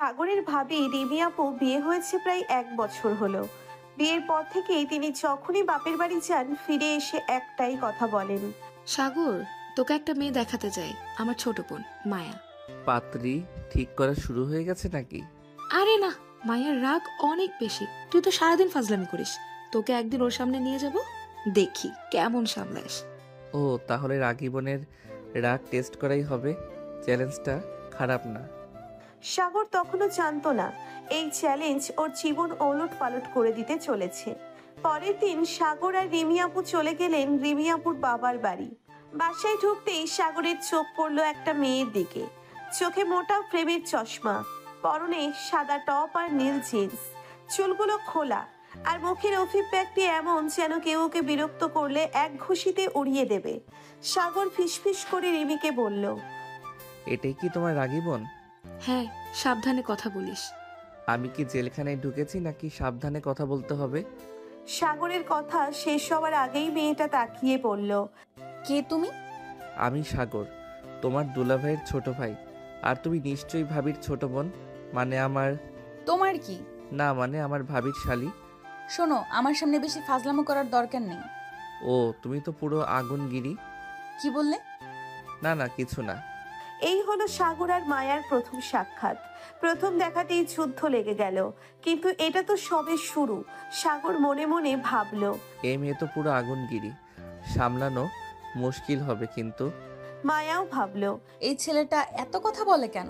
সাগরের ভাবি রিমি আপু বিয়ে হয়েছে প্রায় 1 বছর হলো। বিয়ের পর থেকেই তিনি যখনই বাপের বাড়ি যান ফিরে এসে একটাই কথা বলেন। সাগর, তোকে একটা মেয়ে দেখাতে চাই, আমার ছোট বোন মায়া। পাত্রী ঠিক করা শুরু হয়ে গেছে নাকি? আরে না, মায়ার রাগ অনেক বেশি। তুই তো সারাদিন ফাজলামি করিস। তোকে একদিন ওর সামনে নিয়ে যাব, দেখি কেমন সামলাস। ও তাহলে রাগী বোনের রাগ টেস্ট করাই হবে। চ্যালেঞ্জটা খারাপ না। সাগর তখনও জানতো না এই চ্যালেঞ্জ ওর জীবন ওলট পালট করে দিতে চলেছে। পরের দিন সাগর আর রিমি আপু চলে গেলেন রিমি আপুর বাবার বাড়ি। বাসায় ঢুকতেই সাগরের চোখ পড়লো একটা মেয়ের দিকে। চোখে মোটা ফ্রেমের চশমা, পরনে সাদা টপ আর নীল জিন্স, চুলগুলো খোলা, আর মুখের অভিব্যক্তি এমন যেন কেউ ওকে বিরক্ত করলে এক ঘুষিতে উড়িয়ে দেবে। সাগর ফিসফিস করে রিমিকে বলল, এটাই কি তোমার রাগী বোন? হ্যাঁ, সাবধানে কথা বলিস। আমি কি জেলখানায় ঢুকেছি নাকি সাবধানে কথা বলতে হবে? সাগরের কথা শেষ হওয়ার আগেই মেয়েটা তাকিয়ে পড়ল। কে তুমি? আমি সাগর, তোমার দুলাভাইয়ের ছোট ভাই। আর তুমি নিশ্চয়ই ভাবির ছোট বোন। মানে আমার তোমার কি? না, মানে আমার ভাবির শালি। শোনো, আমার সামনে বেশি ফাজলামো করার দরকার নেই। ও তুমি তো পুরো আগুনগিরি। কি বললে? না না, কিছু না। এই হলো সাগর আর মায়ার প্রথম সাক্ষাৎ। প্রথম দেখাতেই যুদ্ধ লেগে গেল, কিন্তু এটা তো সবে শুরু। সাগর মনে মনে ভাবলো, এই মেয়ে তো পুরো আগুনগিরি, সামলানো মুশকিল হবে কিন্তু। মায়াও ভাবলো। এই ছেলেটা এত কথা বলে কেন?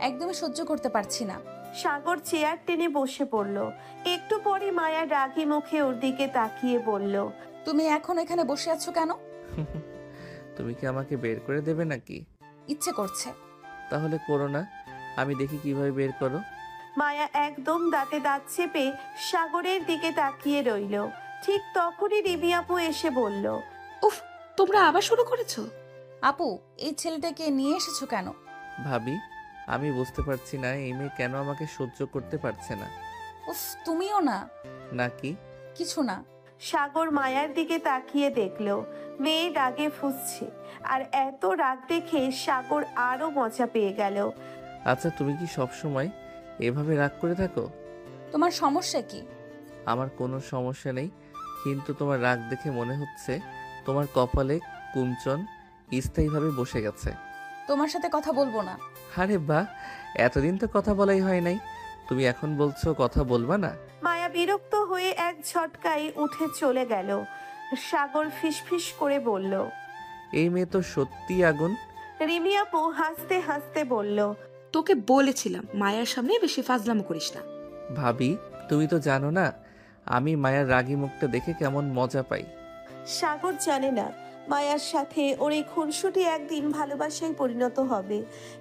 একদমই সহ্য করতে পারছি না। সাগর চেয়ার টেনে বসে পড়ল। একটু পরে মায়া রাগী মুখে ওর দিকে তাকিয়ে বলল, তুমি এখন এখানে বসে আছো কেন? তুমি কি আমাকে বের করে দেবে নাকি? ইচ্ছে করছে। তাহলে করো না, আমি দেখি কিভাবে বের করো। মায়া একদম দাঁতে দাঁত চেপে সাগরের দিকে তাকিয়ে রইল। ঠিক তখনই রিমি আপু এসে বলল, উফ, তোমরা আবার শুরু করেছো? আপু, এই ছেলেটাকে নিয়ে এসেছো কেন? ভাবি, আমি বুঝতে পারছি না এই মেয়ে কেন আমাকে সহ্য করতে পারছে না। উফ, তুমিও না। নাকি? কিছু না। সাগর মায়ার দিকে তাকিয়ে দেখলো মেয়ে রাগে ফুঁসছে, আর এত রাগ দেখে সাগর আরো মজা পেয়ে গেল। আচ্ছা, তুমি কি সব সময় এভাবে রাগ করে থাকো? তোমার সমস্যা কি? আমার কোনো সমস্যা নেই, কিন্তু তোমার রাগ দেখে মনে হচ্ছে তোমার কপালে কুঞ্চন স্থায়ীভাবে বসে গেছে। তোমার সাথে কথা বলবো না। আরে বাহ, এতদিন তো কথা বলাই হয় নাই, তুমি এখন বলছো কথা বলবা না? মায়া বিরক্ত হয়ে এক ঝটকায় উঠে চলে গেল। সাগর ফিসফিস করে বলল, এই মেয়ে তো সত্যি আগুন। রিমি আপু হাসতে হাসতে বলল, তোকে বলেছিলাম মায়ার সামনে বেশি ফাজলামো করিস না। ভাবি, তুমি তো জানো না আমি মায়ের রাগী মুখটা দেখে কেমন মজা পাই। সাগর জানে না মায়ার সাথে ওর এই খুনসুটি একদিন ভালোবাসায় পরিণত হবে।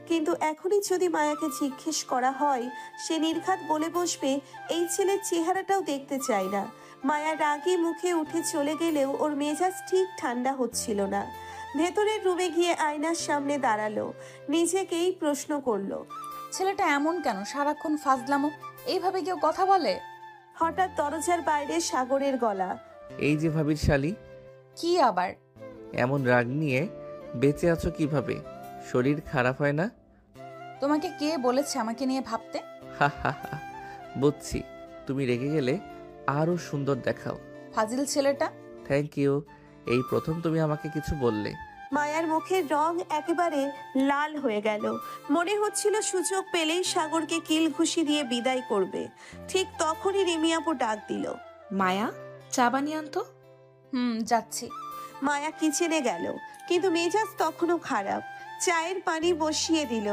কিন্তু এখনই যদি মায়াকে জিজ্ঞেস করা হয়, সে নির্ঘাত বলে বসবে এই ছেলের চেহারাটাও দেখতে চায় না। মায়া রাগী মুখে উঠে চলে গেলেও ওর মেজাজ ঠিক ঠান্ডা হচ্ছিল না। ভেতরের রুমে গিয়ে আয়নার সামনে দাঁড়ালো, নিজেকেই প্রশ্ন করলো, ছেলেটা এমন কেন? সারাক্ষণ ফাজলামো। এইভাবে কেউ কথা বলে? হঠাৎ দরজার বাইরে সাগরের গলা। এই যে ভাবির শালি, কি আবার? এমন রাগ নিয়ে বেঁচে আছো কিভাবে? শরীর খারাপ হয় না? তোমাকে কে বলেছে আমাকে নিয়ে ভাবতে? হা হা হা, বুঝছি, তুমি রেগে গেলে আরো সুন্দর দেখাও। ফাজিল ছেলেটা। থ্যাংক ইউ, এই প্রথম তুমি আমাকে কিছু বললে। মায়ার মুখের রং একেবারে লাল হয়ে গেল। মনে হচ্ছিল সুযোগ পেলেই সাগরকে কিল ঘুষি দিয়ে বিদায় করবে। ঠিক তখনই রিমি আপু ডাক দিল, মায়া, চা বানিয়ে আনতো। যাচ্ছি। মায়া কিচেনে গেল, কিন্তু মেজাজ তখনও খারাপ। চায়ের পানি বসিয়ে দিল।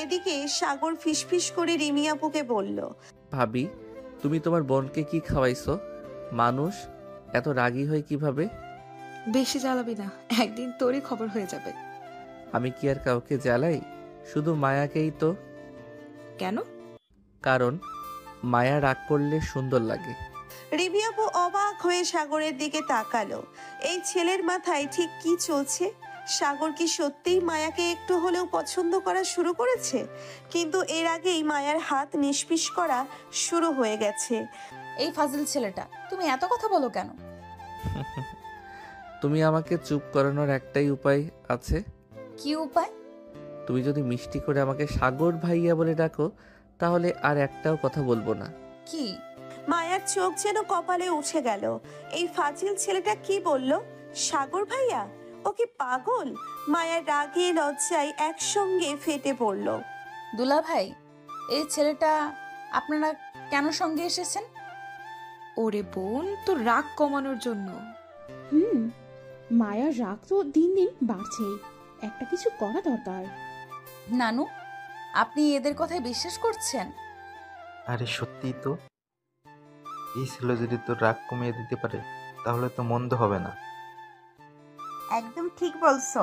এদিকে সাগর ফিসফিস করে রিমি আপুকে বলল, ভাবি, তুমি তোমার বোনকে কি খাওয়াইছো? মানুষ এত রাগী হয় কিভাবে? বেশি জ্বালাবি না, একদিন তোরই খবর হয়ে যাবে। আমি কি আর কাউকে জ্বালাই? শুধু মায়াকেই তো। কেন? কারণ মায়া রাগ করলে সুন্দর লাগে। রিমি আপু অবাক হয়ে সাগরের দিকে তাকালো। এই ছেলের মাথায় ঠিক কি চলছে? সাগর কি সত্যিই মায়াকে একটু হলেও পছন্দ করা শুরু করেছে? কিন্তু এর আগেই মায়ার হাত নিষ্পিস করা শুরু হয়ে গেছে। এই ফাজিল ছেলেটা, তুমি এত কথা বলো কেন? তুমি আমাকে চুপ করানোর একটাই উপায় আছে। কি উপায়? তুমি যদি মিষ্টি করে আমাকে সাগর ভাইয়া বলে ডাকো, তাহলে আর একটাও কথা বলবো না। কি? মায়ার চোখ যেন কপালে উঠে গেল। এই ফাজিল ছেলেটা কি বলল? সাগর ভাইয়া? ও কি পাগল? মায়া রাগে লজ্জায় একসঙ্গে ফেটে পড়ল। দুলা ভাই, এই ছেলেটা আপনারা কেন সঙ্গে এসেছেন? ওরে বোন, তোর রাগ কমানোর জন্য। মায়ার রাগ তো দিন দিন বাড়ছেই, একটা কিছু করা দরকার। নানু, আপনি এদের কথায় বিশ্বাস করছেন? আরে সত্যিই তো, এই ছেলে যদি তোর রাগ কমিয়ে দিতে পারে তাহলে তো মন্দ হবে না। একদম ঠিক বলছো।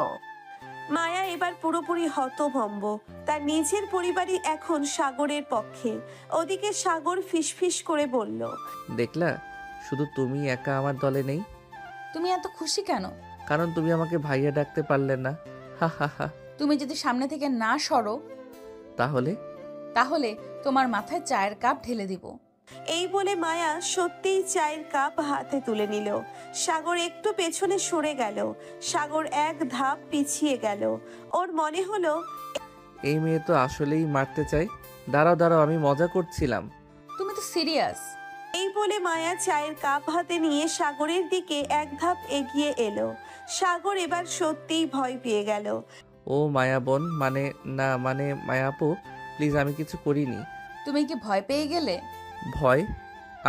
মায়া এবার পুরোপুরি হতভম্ব। তার নিজের পরিবারই এখন সাগরের পক্ষে। ওদিকে সাগর ফিসফিস করে বলল, দেখলা, শুধু তুমি একা আমার দলে নেই। তুমি এত খুশি কেন? কারণ তুমি আমাকে ভাইয়া ডাকতে পারলে না। হা হা হা। তুমি যদি সামনে থেকে না সরো তাহলে? তাহলে তোমার মাথায় চায়ের কাপ ঢেলে দিব। এই বলে মায়া সত্যিই চায়ের কাপ হাতে তুলে নিল। সাগর একটু পেছনে সরে গেল। সাগর এক ধাপ পিছিয়ে গেল। ওর মনে হলো এই মেয়ে তো আসলেই মারতে চাই। দাঁড়াও দাঁড়াও, আমি মজা করছিলাম। তুমি তো সিরিয়াস। এই বলে মায়া চায়ের কাপ হাতে নিয়ে সাগরের দিকে এক ধাপ এগিয়ে এলো। সাগর এবার সত্যিই ভয় পেয়ে গেল। ও মায়া বোন, মানে মায়াপু, প্লিজ, আমি কিছু করিনি। তুমি কি ভয় পেয়ে গেলে? ভয়?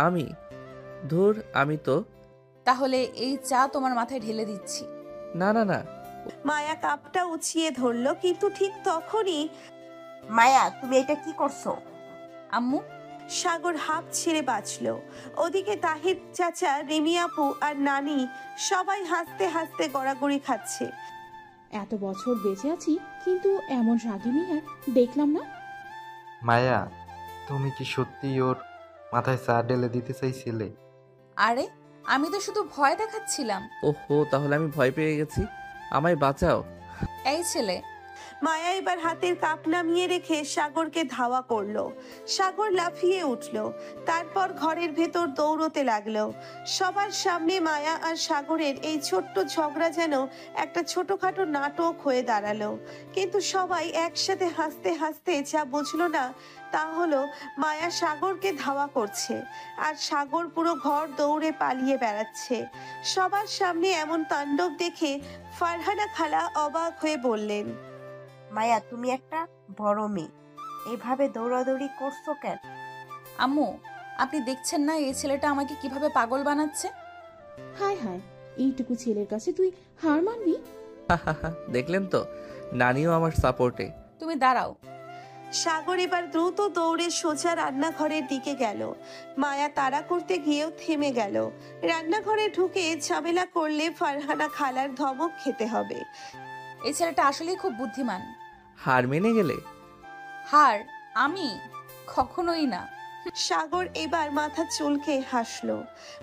আমি? ধুর, আমি তো। তাহলে এই চা তোমার মাথায় ঢেলে দিচ্ছি। না না না। মায়া কাপটা উঁচিয়ে ধরলো, কিন্তু ঠিক তখনই মায়া, তুমি এটা কি করছো? আম্মু, সাগর হাঁপ ছেড়ে বাঁচল। ওদিকে তাহির চাচা, রিমি আপু আর নানি সবাই হাসতে হাসতে গড়াগড়ি খাচ্ছে। এত বছর বেঁচে আছি, কিন্তু এমন রাগী মেয়ে আর দেখলাম না। মায়া, তুমি কি সত্যি ওর মাথায় চা ঢেলে দিতে চাইছিলে? আরে আমি তো শুধু ভয় দেখাচ্ছিলাম। ওহো, তাহলে আমি ভয় পেয়ে গেছি। আমায় বাঁচাও। এই ছেলে। মায়া এবার হাতের কাপ নামিয়ে রেখে সাগরকে ধাওয়া করলো। সাগর লাফিয়ে উঠল। তারপর ঘরের ভেতর দৌড়তে লাগলো। সবার সামনে মায়া আর সাগরের এই ছোট্ট ঝগড়া যেন একটা ছোটখাটো নাটক হয়ে দাঁড়ালো। কিন্তু সবাই একসাথে হাসতে হাসতে যা বুঝলো না তা হলো, মায়া সাগরকে ধাওয়া করছে আর সাগর পুরো ঘর দৌড়ে পালিয়ে বেড়াচ্ছে। সবার সামনে এমন তাণ্ডব দেখে ফারহানা খালা অবাক হয়ে বললেন, মায়া, তুমি একটা বড় মেয়ে, এভাবে দৌড়াদৌড়ি করছো কেন? আম্মু, আপনি দেখছেন না এই ছেলেটা আমাকে কিভাবে পাগল বানাচ্ছে? হায় হায়, এইটুকু ছেলের কাছে তুই হার মানবি? হা হা হা, দেখলেন তো, নানিও আমার সাপোর্টে। তুমি দাঁড়াও। সাগর এবার দ্রুত দৌড়ে সোজা রান্নাঘরের দিকে গেল। মায়া তাড়া করতে গিয়েও থেমে গেল। রান্নাঘরে ঢুকে ঝামেলা করলে ফারহানা খালার ধমক খেতে হবে। এই ছেলেটা আসলেই খুব বুদ্ধিমান। হার মেনে গেলে? হার? আমি কখনোই না। সাগর এবার মাথা চুলকে হাসলো।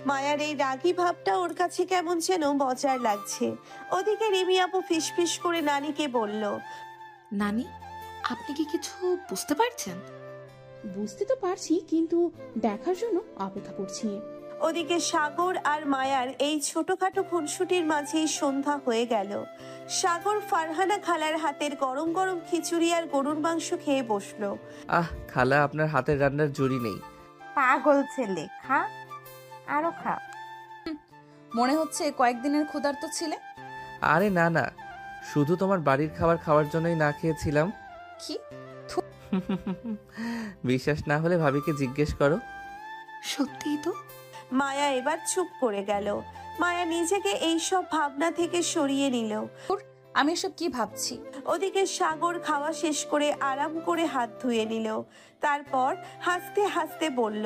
মায়ার এই রাগী ভাবটা ওর কাছে কেমন যেন মজার লাগছে। ওদিকে রিমি আপু ফিসফিস করে নানিকে বলল, নানি, আপনি কি কিছু বুঝতে পারছেন? বুঝতে তো পারছি, কিন্তু দেখার জন্য অপেক্ষা করছি। ওদিকে সাগর আর মায়ার এই ছোটখাটো খুনসুটির মাঝেই সন্ধ্যা হয়ে গেল। সাগর ফারহানা খালার হাতের গরম গরম খিচুড়ি আর গরুর মাংস খেয়ে বসলো। আহ খালা, আপনার হাতের রান্নার জুড়ি নেই। পাগল ছেলে, খা, আরো খা। মনে হচ্ছে কয়েকদিনের ক্ষুধার্ত ছিলে। আরে না না, শুধু তোমার বাড়ির খাবার খাওয়ার জন্যই না খেয়েছিলাম। কি? বিশ্বাস না হলে ভাবিকে জিজ্ঞেস করো। সত্যিই তো। মায়া এবার চুপ করে গেল। মায়া নিজেকে এইসব ভাবনা থেকে সরিয়ে নিল। আমি এসব কি ভাবছি? ওদিকে সাগর খাওয়া শেষ করে আরাম করে হাত ধুয়ে নিল। তারপর হাসতে হাসতে বলল,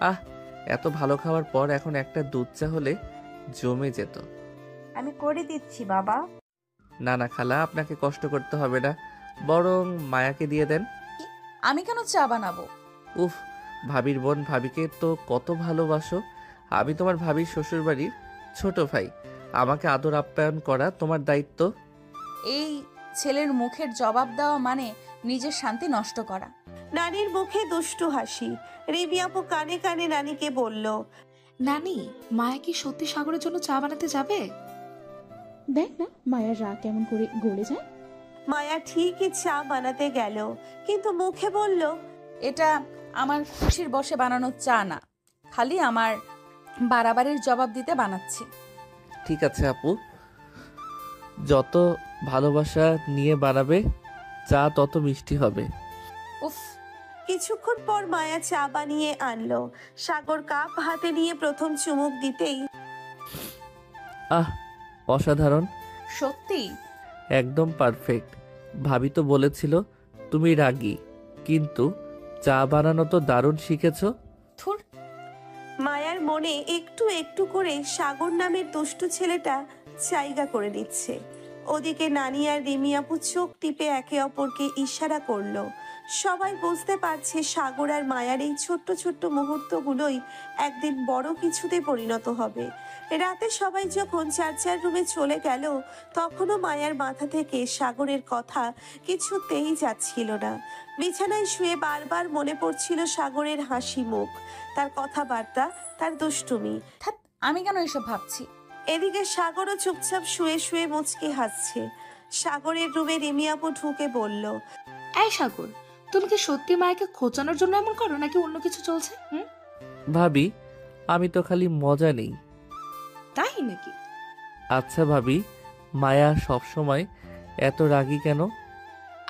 আহ, এত ভালো খাওয়ার পর এখন একটা দুধ চা হলে জমে যেত। আমি করে দিচ্ছি বাবা। না না খালা, আপনাকে কষ্ট করতে হবে না, বরং মায়াকে দিয়ে দেন। আমি কেন চা বানাবো? উফ, ভাবির বোন, ভাবিকে তো কত ভালোবাসো। আমি তোমার ভাবির শ্বশুরবাড়ির ছোট ভাই, আমাকে আদর আপ্যায়ন করা তোমার দায়িত্ব। এই ছেলের মুখের জবাব দেওয়া মানে নিজের শান্তি নষ্ট করা। নানির মুখে দুষ্টু হাসি। রিমি আপু কানে কানে নানিকে বলল, নানি, মায়া কি সত্যি সাগরের জন্য চা বানাতে যাবে? দেখ না মায়ার রাগ কেমন করে গলে যায়। মায়া ঠিকই চা বানাতে গেল, কিন্তু মুখে বলল, এটা আমার খুশির বশে বানানো চা না, খালি আমার বাড়াবাড়ির জবাব দিতে বানাচ্ছি। ঠিক আছে আপু, যত ভালোবাসা নিয়ে বানাবে চা তত মিষ্টি হবে। উফ, কিছুক্ষণ পর মায়া চা বানিয়ে আনলো। সাগর কাপ হাতে নিয়ে প্রথম চুমুক দিতেই আহ, অসাধারণ, সত্যি? একদম পারফেক্ট। ভাবি তো বলেছিল তুমি রাগী, কিন্তু চা বানানো তো দারুণ শিখেছো। থুর। মায়ার মনে একটু একটু করে সাগর নামের দুষ্টু ছেলেটা জায়গা করে নিচ্ছে। ওদিকে নানি আর রিমি আপু চোখ টিপে একে অপরকে ইশারা করলো। সবাই বুঝতে পারছে সাগর আর মায়ার এই ছোট্ট ছোট্ট মুহূর্তগুলোই একদিন বড় কিছুতে পরিণত হবে। রাতে সবাই যখন যার যার রুমে চলে গেল, তখনও মায়ার মাথা থেকে সাগরের কথা কিছুতেই যাচ্ছিল না। বিছানায় শুয়ে বারবার মনে পড়ছিল সাগরের হাসি মুখ, তার কথাবার্তা, তার দুষ্টুমি। ধ্যাৎ, আমি কেন এসব ভাবছি? এদিকে সাগরও চুপচাপ শুয়ে শুয়ে মুচকি হাসছে। সাগরের রুমে রিমি আপু ঢুকে বলল, এই সাগর, তুমি কি সত্যি মায়াকে খোঁচানোর জন্য এমন করো নাকি অন্য কিছু চলছে? ভাবি, আমি তো খালি মজা নেই। তাই নাকি? আচ্ছা ভাবি, মায়া সবসময় এত রাগী কেন?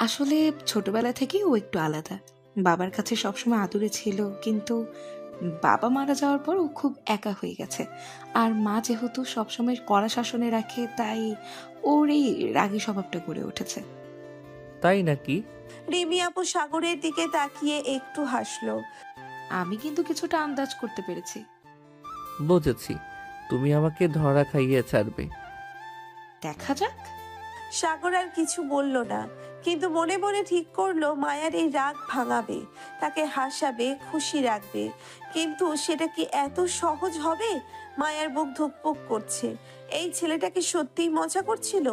আসলে ছোটবেলা থেকেই ও একটু আলাদা। বাবার কাছে সবসময় আদুরে ছিল, কিন্তু বাবা মারা যাওয়ার পর ও খুব একা হয়ে গেছে। আর মা যেহেতু সবসময় কড়া শাসনে রাখে, তাই ওর এই রাগী স্বভাবটা গড়ে উঠেছে। তাই নাকি? রিমি আপু সাগরের দিকে তাকিয়ে একটু হাসলো। আমি কিন্তু কিছুটা আন্দাজ করতে পেরেছি। বুঝেছি, তুমি আমাকে ধরা খাইয়ে ছাড়বে। দেখা যাক। সাগর আর কিছু বলল না, কিন্তু মনে মনে ঠিক করলো মায়ার এই রাগ ভাঙাবে, তাকে হাসাবে, খুশি রাখবে। কিন্তু সেটা কি এত সহজ হবে? মায়ার বুক ধুকপুক করছে। এই ছেলেটাকে সত্যিই মজা করছিল,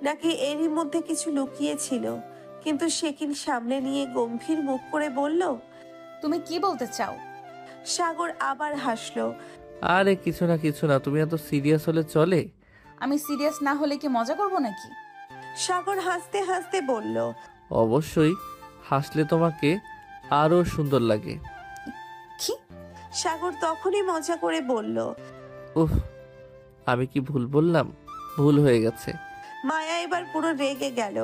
নাকি এরই মধ্যে কিছু লুকিয়েছিল? কিন্তু সে কি সামনে নিয়ে গম্ভীর মুখ করে বলল, তুমি কি বলতে চাও? সাগর আবার হাসলো। আরে কিছু না কিছু না, তুমি এত সিরিয়াস হলে চলে? আমি সিরিয়াস না হলে কি মজা করব নাকি? সাগর হাসতে হাসতে বলল, অবশ্যই, হাসলে তোমাকে আরো সুন্দর লাগে। কি? সাগর তখনই মজা করে বলল, উফ, আমি কি ভুল বললাম? ভুল হয়ে গেছে। মায়া এবার পুরো রেগে গেল।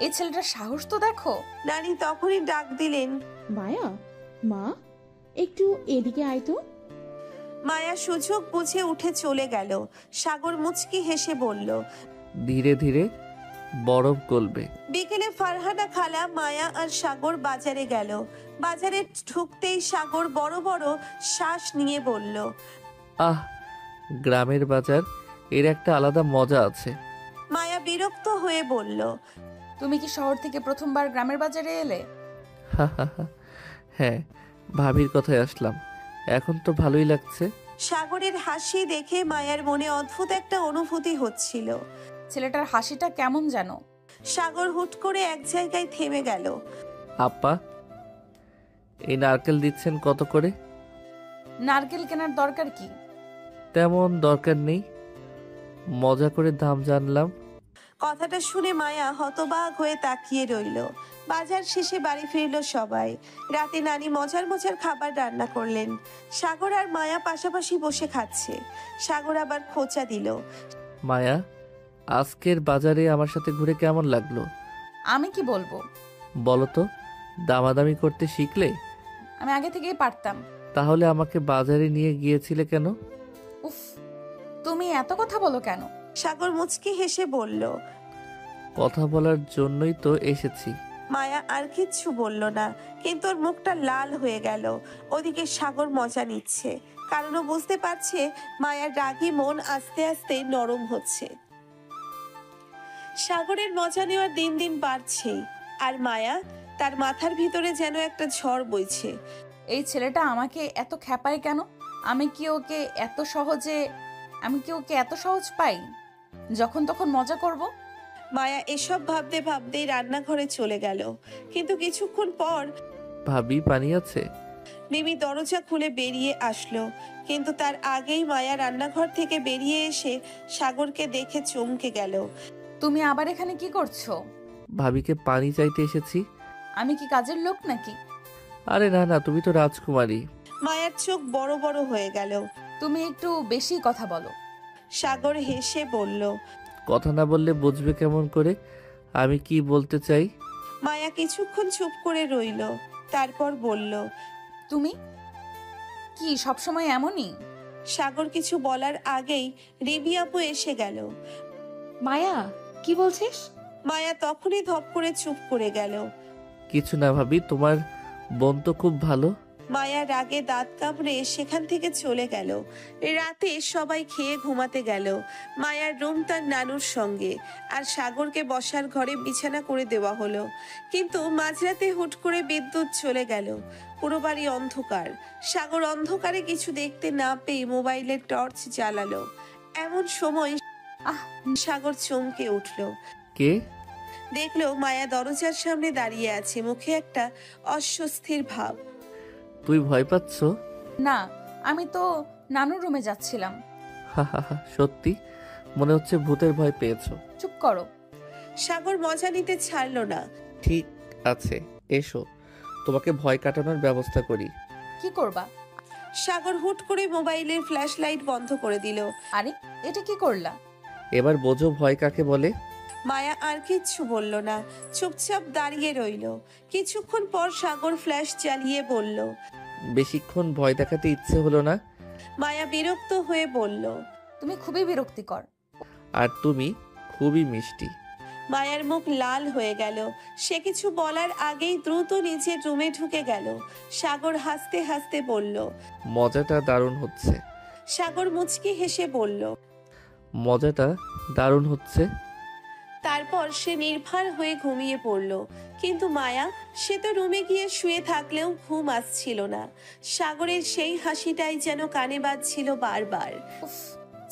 এই ছেলেটার সাহস তো দেখো। নানি তখনই ডাক দিলেন, মায়া, মা, একটু এদিকে আয় তো। মায়া সুযোগ বুঝে উঠে চলে গেল। সাগর মুচকি হেসে বলল, ধীরে ধীরে বরফ গলবে। বিকেলে ফারহানা খালা, মায়া আর সাগর বাজারে গেল। বাজারে ঢুকতেই সাগর বড় বড় শ্বাস নিয়ে বলল, আহ, গ্রামের বাজার, এর একটা আলাদা মজা আছে। মায়া বিরক্ত হয়ে বলল, তুমি কি শহর থেকে প্রথমবার গ্রামের বাজারে এলে? হা হা হা। হ্যাঁ, ভাবির কথায় আসলাম, এখন তো ভালোই লাগছে। সাগরের হাসি দেখে মায়ার মনে অদ্ভুত একটা অনুভূতি হচ্ছিল। ছেলেটার হাসিটা কেমন যেন। সাগর হুট করে এক জায়গায় থেমে গেল। আপা, এই নারকেল দিচ্ছেন কত করে? নারকেল কেনার দরকার কি? তেমন দরকার নেই, মজা করে দাম জানলাম। কথাটা শুনে মায়া হতবাক হয়ে তাকিয়ে রইল। বাজার শেষে বাড়ি ফিরল সবাই। রাতে নানি মজার মজার খাবার রান্না করলেন। সাগর আর মায়া পাশাপাশি বসে খাচ্ছে। সাগর আবার খোঁচা দিল, মায়া, আজকের বাজারে আমার সাথে ঘুরে কেমন লাগলো? আমি কি বলবো? বলো তো, দামাদামি করতে শিখলে? আমি আগে থেকেই পারতাম। তাহলে আমাকে বাজারে নিয়ে গিয়েছিলে কেন? উফ, তুমি এত কথা বলো কেন? সাগর মুচকি হেসে বলল। কথা বলার জন্যই তো এসেছি। মায়া আর কিচ্ছু বলল না, কিন্তু ওর মুখটা লাল হয়ে গেল। ওদিকে সাগর মজা নিচ্ছে, কারণ ও বুঝতে পারছে মায়ার রাগী মন আস্তে আস্তে নরম হচ্ছে। সাগরের মজা নেওয়ার দিন দিন বাড়ছেই, আর মায়া, তার মাথার ভিতরে যেন একটা ঝড় বইছে। এই ছেলেটা আমাকে এত খ্যাপায় কেন? আমি কি ওকে এত সহজ পাই যখন তখন মজা করব? মায়া এসব ভাবতে ভাবতেই রান্নাঘরে চলে গেল। কিন্তু কিছুক্ষণ পর ভাবি, পানি আছে? মিমি দরজা খুলে বেরিয়ে আসলো, কিন্তু তার আগেই মায়া রান্নাঘর থেকে বেরিয়ে এসে সাগরকে দেখে চমকে গেল। তুমি আবার এখানে কি করছো? ভাবিকে পানি চাইতে এসেছি। আমি কি কাজের লোক নাকি? আরে না না, তুমি তো রাজকুমারী। মায়ার চোখ বড় বড় হয়ে গেল। তুমি একটু বেশি কথা বলো। সাগর হেসে বলল। কথা না বললে বুঝবে কেমন করে আমি কি বলতে চাই? মায়া কিছুক্ষণ চুপ করে রইল, তারপর বলল। তুমি কি সবসময় এমনই? সাগর কিছু বলার আগেই রিমি আপু এসে গেল। মায়া, কি বলছিস? মায়া তখনই ধপ করে চুপ করে গেল। কিছু না ভাবি, তোমার বোন তো খুব ভালো। মায়া রাগে দাঁত কামড়ে সেখান থেকে চলে গেল। রাতে সবাই খেয়ে ঘুমাতে গেল। মায়ার রুম তার নানুর সঙ্গে, আর সাগরকে বসার ঘরে বিছানা করে দেওয়া হলো। কিন্তু মাঝরাতে হুট করে বিদ্যুৎ চলে গেল। পুরো বাড়ি অন্ধকার। সাগর অন্ধকারে কিছু দেখতে না পেয়ে মোবাইলের টর্চ জ্বালালো। এমন সময় আহ সাগর চমকে উঠল। কে? দেখলো মায়া দরজার সামনে দাঁড়িয়ে আছে, মুখে একটা অস্বস্তির ভাব। তুই ভয় পাচ্ছ? না, আমি তো নানুর রুমে যাচ্ছিলাম। হা হা হা, সত্যি মনে হচ্ছে ভূতের ভয় পেয়েছো। চুপ করো। সাগর মজা নিতে ছাড়লো না। ঠিক আছে, এসো তোমাকে ভয় কাটানোর ব্যবস্থা করি। কি করবা? সাগর হুট করে মোবাইলের ফ্ল্যাশ লাইট বন্ধ করে দিল। আরে এটা কি করলা? এবার বোঝো ভয় কাকে বলে। মায়া আর কিচ্ছু বলল না, চুপচাপ দাঁড়িয়ে রইল। কিছুক্ষণ পর সাগর ফ্ল্যাশ জ্বালিয়ে বলল। বেশিক্ষণ ভয় দেখাতে ইচ্ছে হলো না। মায়া বিরক্ত হয়ে বলল। তুমি খুবই বিরক্তিকর। আর তুমি খুবই মিষ্টি। মায়ার মুখ লাল হয়ে গেল। সে কিছু বলার আগেই দ্রুত নিজের রুমে ঢুকে গেল। সাগর হাসতে হাসতে বলল। মজাটা দারুণ হচ্ছে। সাগর মুচকি হেসে বলল। মজাটা দারুণ হচ্ছে। তারপর সে নির্ভর হয়ে ঘুমিয়ে পড়ল। কিন্তু মায়া, সে তো রুমে গিয়ে শুয়ে থাকলেও ঘুম আসছিল না। সাগরের সেই হাসিটাই যেন কানে বাজছিল বারবার। উফ,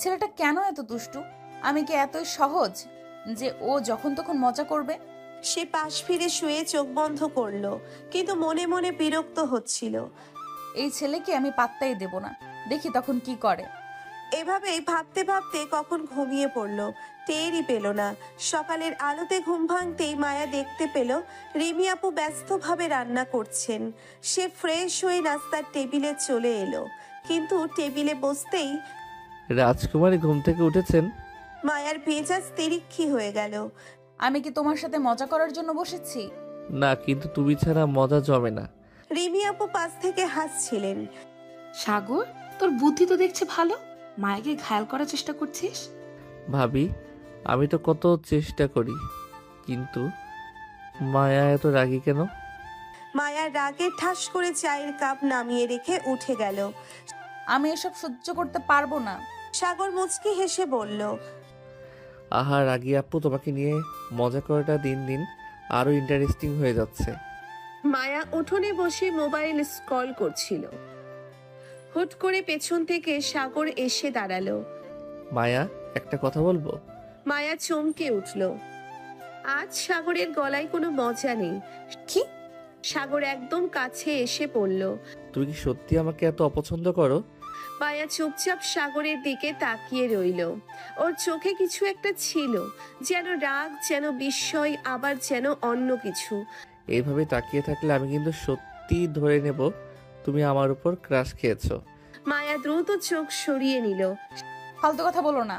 ছেলেটা কেন এত দুষ্টু? আমি কি এতই সহজ যে ও যখন তখন মজা করবে? সে পাশ ফিরে শুয়ে চোখ বন্ধ করলো, কিন্তু মনে মনে বিরক্ত হচ্ছিল। এই ছেলেকে আমি পাত্তাই দেব না, দেখি তখন কি করে। এভাবেই ভাবতে ভাবতে কখন ঘুমিয়ে পড়ল, টেরই পেল না। সকালের আলোতে ঘুম ভাঙতেই মায়া দেখতে পেল রিমি আপু ব্যস্তভাবে রান্না করছেন। সে ফ্রেশ হয়ে নাস্তার টেবিলে চলে এলো, কিন্তু টেবিলে বসতেই রাজকুমারী ঘুম থেকে উঠেছেন? মায়ার মেজাজ তিরিক্ষি হয়ে গেল। আমি কি তোমার সাথে মজা করার জন্য বসেছি? না, কিন্তু তুমি ছাড়া মজা জমে না। রিমি আপু পাশ থেকে হাসছিলেন। সাগর, তোর বুদ্ধি তো দেখছে ভালো। মায়াকে ঘায়াল করার চেষ্টা করছিস। ভাবি, আমি তো কত চেষ্টা করি, কিন্তু মায়া এত রাগী কেন? মায়া রাগে ঠাস করে চায়ের কাপ নামিয়ে রেখে উঠে গেল। আমি এসব সহ্য করতে পারবো না। সাগর মুচকি হেসে বলল। আহা রাগী আপু, তোমাকে নিয়ে মজা করাটা দিন দিন আরো ইন্টারেস্টিং হয়ে যাচ্ছে। মায়া উঠোনে বসে মোবাইল স্ক্রল করছিল। হুট করে পেছন থেকে সাগর এসে দাঁড়ালো। মায়া, একটা কথা বলবো? মায়া চমকে উঠল। আজ সাগরের গলায় কোনো মজা নেই। কি? সাগর একদম কাছে এসে পড়ল। তুমি কি সত্যি আমাকে এত অপছন্দ করো? মায়া চুপচাপ সাগরের দিকে তাকিয়ে রইল। ওর চোখে কিছু একটা ছিল, যেন রাগ, যেন বিস্ময়, আবার যেন অন্য কিছু। এইভাবে তাকিয়ে থাকলে আমি কিন্তু সত্যি ধরে নেব তুমি আমার উপর ক্রাশ খেয়েছো। মায়া দ্রুত চোখ সরিয়ে নিল। ফালতু কথা বলো না।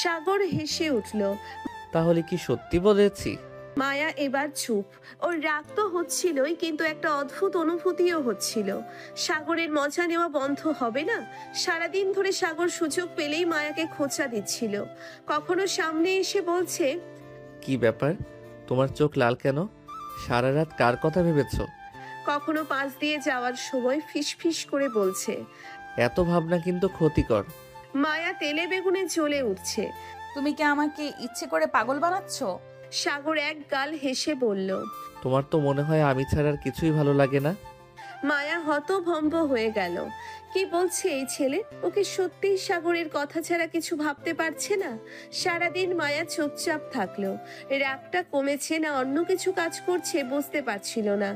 সাগর হেসে উঠল। তাহলে কি সত্যি বলেছি? মায়া এবার চুপ। ওর রাগ তো হচ্ছিলই, কিন্তু একটা অদ্ভুত অনুভূতিও হচ্ছিল। সাগরের মজা নেওয়া বন্ধ হবে না। সারাদিন ধরে সাগর সুযোগ পেলেই মায়াকে খোঁচা দিচ্ছিল। কখনো সামনে এসে বলছে, কি ব্যাপার, তোমার চোখ লাল কেন? সারা রাত কার কথা ভেবেছো? কখনো পাশ দিয়ে যাওয়ার সময় ফিসফিস করে বলছে। এত ভাবনা কিন্তু ক্ষতিকর। মায়া তেলে বেগুনে জ্বলে উঠছে। তুমি কি আমাকে ইচ্ছে করে পাগল বানাচ্ছ? সাগর এক গাল হেসে বলল। তোমার তো মনে হয় আমি ছাড়া আর কিছুই ভালো লাগে না। মায়া হতভম্ব হয়ে গেল। কি বলছে এই ছেলে? ওকে সত্যিই সাগরের কথা ছাড়া কিছু ভাবতে পারছে না। সারাদিন মায়া চুপচাপ থাকলো। রাগটা কমেছে না অন্য কিছু কাজ করছে বুঝতে পারছিল না।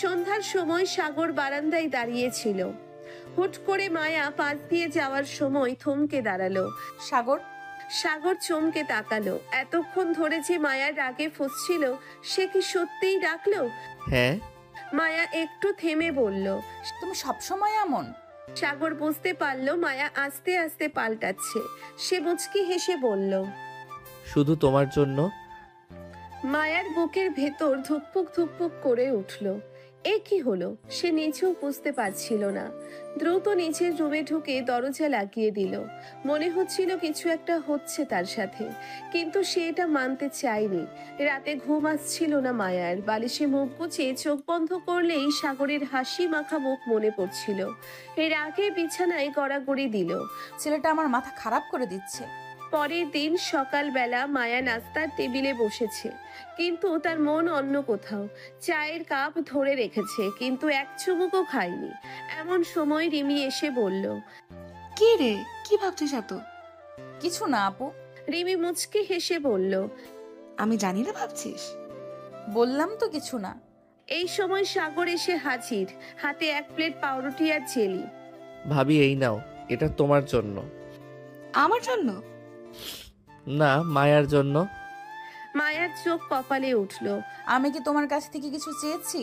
সন্ধ্যার সময় সাগর বারান্দায় দাঁড়িয়েছিল। হুট করে মায়া পাশ দিয়ে যাওয়ার সময় থমকে দাঁড়ালো। সাগর। সাগর চমকে তাকালো। এতক্ষণ ধরে যে মায়ার রাগে ফুঁসছিল, সে কি সত্যিই ডাকলো? হ্যাঁ। মায়া একটু থেমে বলল। তুমি সবসময় এমন? সাগর বুঝতে পারল মায়া আস্তে আস্তে পাল্টাচ্ছে। সে মুচকি হেসে বলল। শুধু তোমার জন্য। মায়ার বুকের ভেতর ধুকপুক ধুকপুক করে উঠল। এ কি হলো সে নিজেও বুঝতে পারছিল না। দ্রুত নিচের রুমে ঢুকে দরজা লাগিয়ে দিল। মনে হচ্ছিল কিছু একটা হচ্ছে তার সাথে, কিন্তু সে এটা মানতে চায়নি। রাতে ঘুম আসছিল না মায়ার। বালিশে মুখ গুছিয়ে চোখ বন্ধ করলেই সাগরের হাসি মাখা মুখ মনে পড়ছিল। এর আগে বিছানায় গড়াগড়ি দিল। ছেলেটা আমার মাথা খারাপ করে দিচ্ছে। পরের দিন সকালবেলা মায়া নাস্তার টেবিলে বসেছে, কিন্তু তার মন অন্য কোথাও। চায়ের কাপ ধরে রেখেছে, কিন্তু এক চুমুকও খায়নি। এমন সময় রিমি এসে বলল। কি রে, কি ভাবছিস এত? কিছু না আপু। রিমি মুচকি হেসে বলল। আমি জানি না ভাবছিস। বললাম তো কিছু না। এই সময় সাগর এসে হাজির, হাতে এক প্লেট পাউরুটি আর জেলি। ভাবি এই নাও, এটা তোমার জন্য। আমার জন্য? না, মায়ার জন্য। মায়ার চোখ কপালে উঠল। আমি কি তোমার কাছ থেকে কিছু চেয়েছি?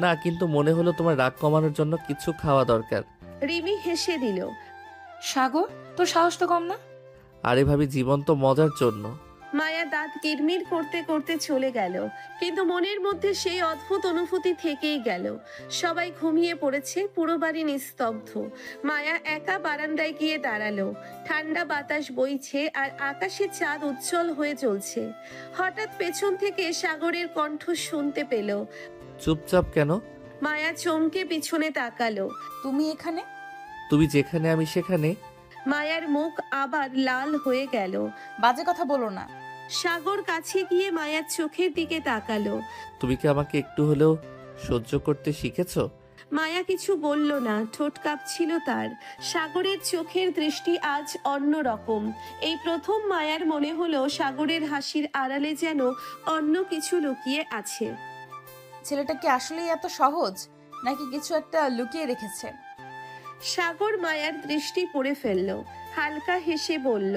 না, কিন্তু মনে হলো তোমার রাগ কমানোর জন্য কিছু খাওয়া দরকার। রিমি হেসে দিল। সাগর, তোর সাহস তো কম না। আরে ভাবি, জীবন তো মজার জন্য। মায়া দাঁত কিরমির করতে করতে চলে গেল, কিন্তু মনের মধ্যে সেই অদ্ভুত অনুভূতি থেকেই গেল। সবাই ঘুমিয়ে পড়েছে, পুরো বাড়ি নিস্তব্ধ। মায়া একা বারান্দায় গিয়ে দাঁড়ালো। ঠান্ডা বাতাস বইছে আর আকাশে চাঁদ উজ্জ্বল হয়ে চলছে। হঠাৎ পেছন থেকে সাগরের কণ্ঠ শুনতে পেল। চুপচাপ কেন? মায়া চমকে পিছনে তাকালো। তুমি এখানে? তুমি যেখানে আমি সেখানে। মায়ার মুখ আবার লাল হয়ে গেল। বাজে কথা বলো না। সাগর কাছে গিয়ে মায়ার চোখের দিকে তাকালো। তুমি কি আমাকে একটু হলেও সহ্য করতে শিখেছো? মায়া কিছু বলল না, ঠোঁট কাঁপছিল তার। সাগরের চোখের দৃষ্টি আজ অন্য রকম। এই প্রথম মায়ার মনে হলো সাগরের হাসির আড়ালে যেন অন্য কিছু লুকিয়ে আছে। ছেলেটা কি আসলেই এত সহজ, নাকি কিছু একটা লুকিয়ে রেখেছে? সাগর মায়ার দৃষ্টি পড়ে ফেলল, হালকা হেসে বলল।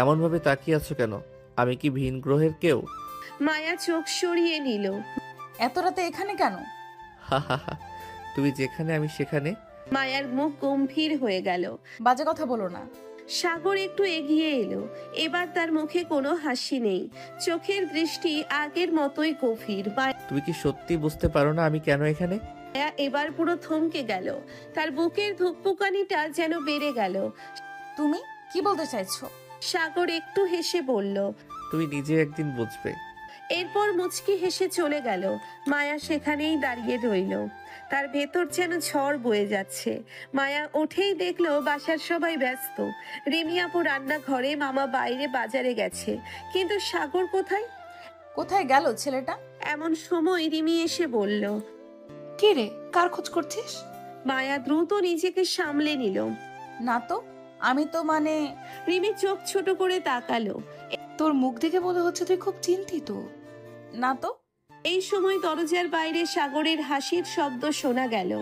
এমন ভাবে তাকিয়ে আছো কেন? আমি কি ভিন গ্রহের কেউ? মায়া চোখ সরিয়ে নিল। এত রাতে এখানে কেন? হা হা হা, তুমি যেখানে আমি সেখানে। মায়ার মুখ গম্ভীর হয়ে গেল। বাজে কথা বলো না। সাগর একটু এগিয়ে এলো। এবার তার মুখে কোনো হাসি নেই, চোখের দৃষ্টি আগের মতোই গভীর। তুমি কি সত্যি বুঝতে পারো না আমি কেন এখানে? মায়া এবার পুরো থমকে গেল। তার বুকের ধুকপুকানিটা যেন বেড়ে গেল। তুমি কি বলতে চাইছো? সাগর একটু হেসে বলল। তুমি নিজে একদিন বুঝবে। এরপর মুচকি হেসে চলে গেল। মায়া সেখানেই দাঁড়িয়ে রইল। তার ভেতর যেন ঝড় বয়ে যাচ্ছে। মায়া উঠেই দেখলো বাসার সবাই ব্যস্ত। রিমি আপু রান্নাঘরে, মামা বাইরে বাজারে গেছে, কিন্তু সাগর কোথায়? কোথায় গেল ছেলেটা? এমন সময় রিমি এসে বলল। কে রে, কার খোঁজ করছিস? মায়া দ্রুত নিজেকে সামলে নিল। না তো, আমি তো মানে। রিমি চোখ ছোট করে তাকালো। তোর মুখ দেখে মনে হচ্ছে তুই খুব চিন্তিত। না তো। এই সময় দরজার বাইরে সাগরের হাসির শব্দ শোনা গেল।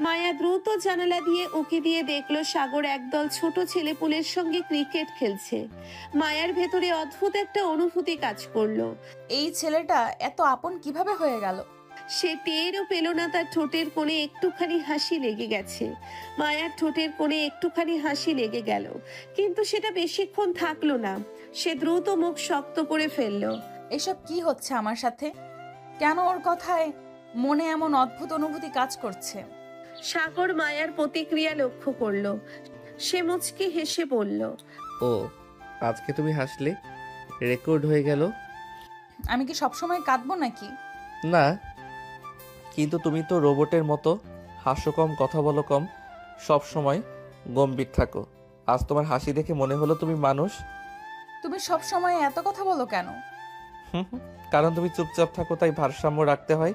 মায়া দ্রুত জানালা দিয়ে উঁকি দিয়ে দেখলো সাগর একদল ছোট ছেলেপুলের সঙ্গে ক্রিকেট খেলছে। মায়ার ভেতরে অদ্ভুত একটা অনুভূতি কাজ করলো। এই ছেলেটা এত আপন কিভাবে হয়ে গেল? সে টেরও পেল না তার ঠোঁটের কোণে একটুখানি হাসি লেগে গেছে। মায়ার ঠোঁটের কোণে একটুখানি হাসি লেগে গেল, কিন্তু সেটা বেশিক্ষণ থাকলো না। সে দ্রুত মুখ শক্ত করে ফেললো। এসব কি হচ্ছে আমার সাথে? কেন ওর কথায় মনে এমন অদ্ভুত অনুভূতি কাজ করছে? সাগর মায়ার প্রতিক্রিয়া লক্ষ্য করলো। সে মুচকি হেসে বলল। ও, আজকে তুমি হাসলে, রেকর্ড হয়ে গেল। আমি কি সবসময় কাঁদবো নাকি? না, কিন্তু তুমি তো রোবটের মতো, হাসো কম, কথা বলো কম, সব সময় গম্ভীর থাকো। আজ তোমার হাসি দেখে মনে হলো তুমি মানুষ। তুমি সব সময় এত কথা বলো কেন? কারণ তুমি চুপচাপ থাকো, তাই ভারসাম্য রাখতে হয়।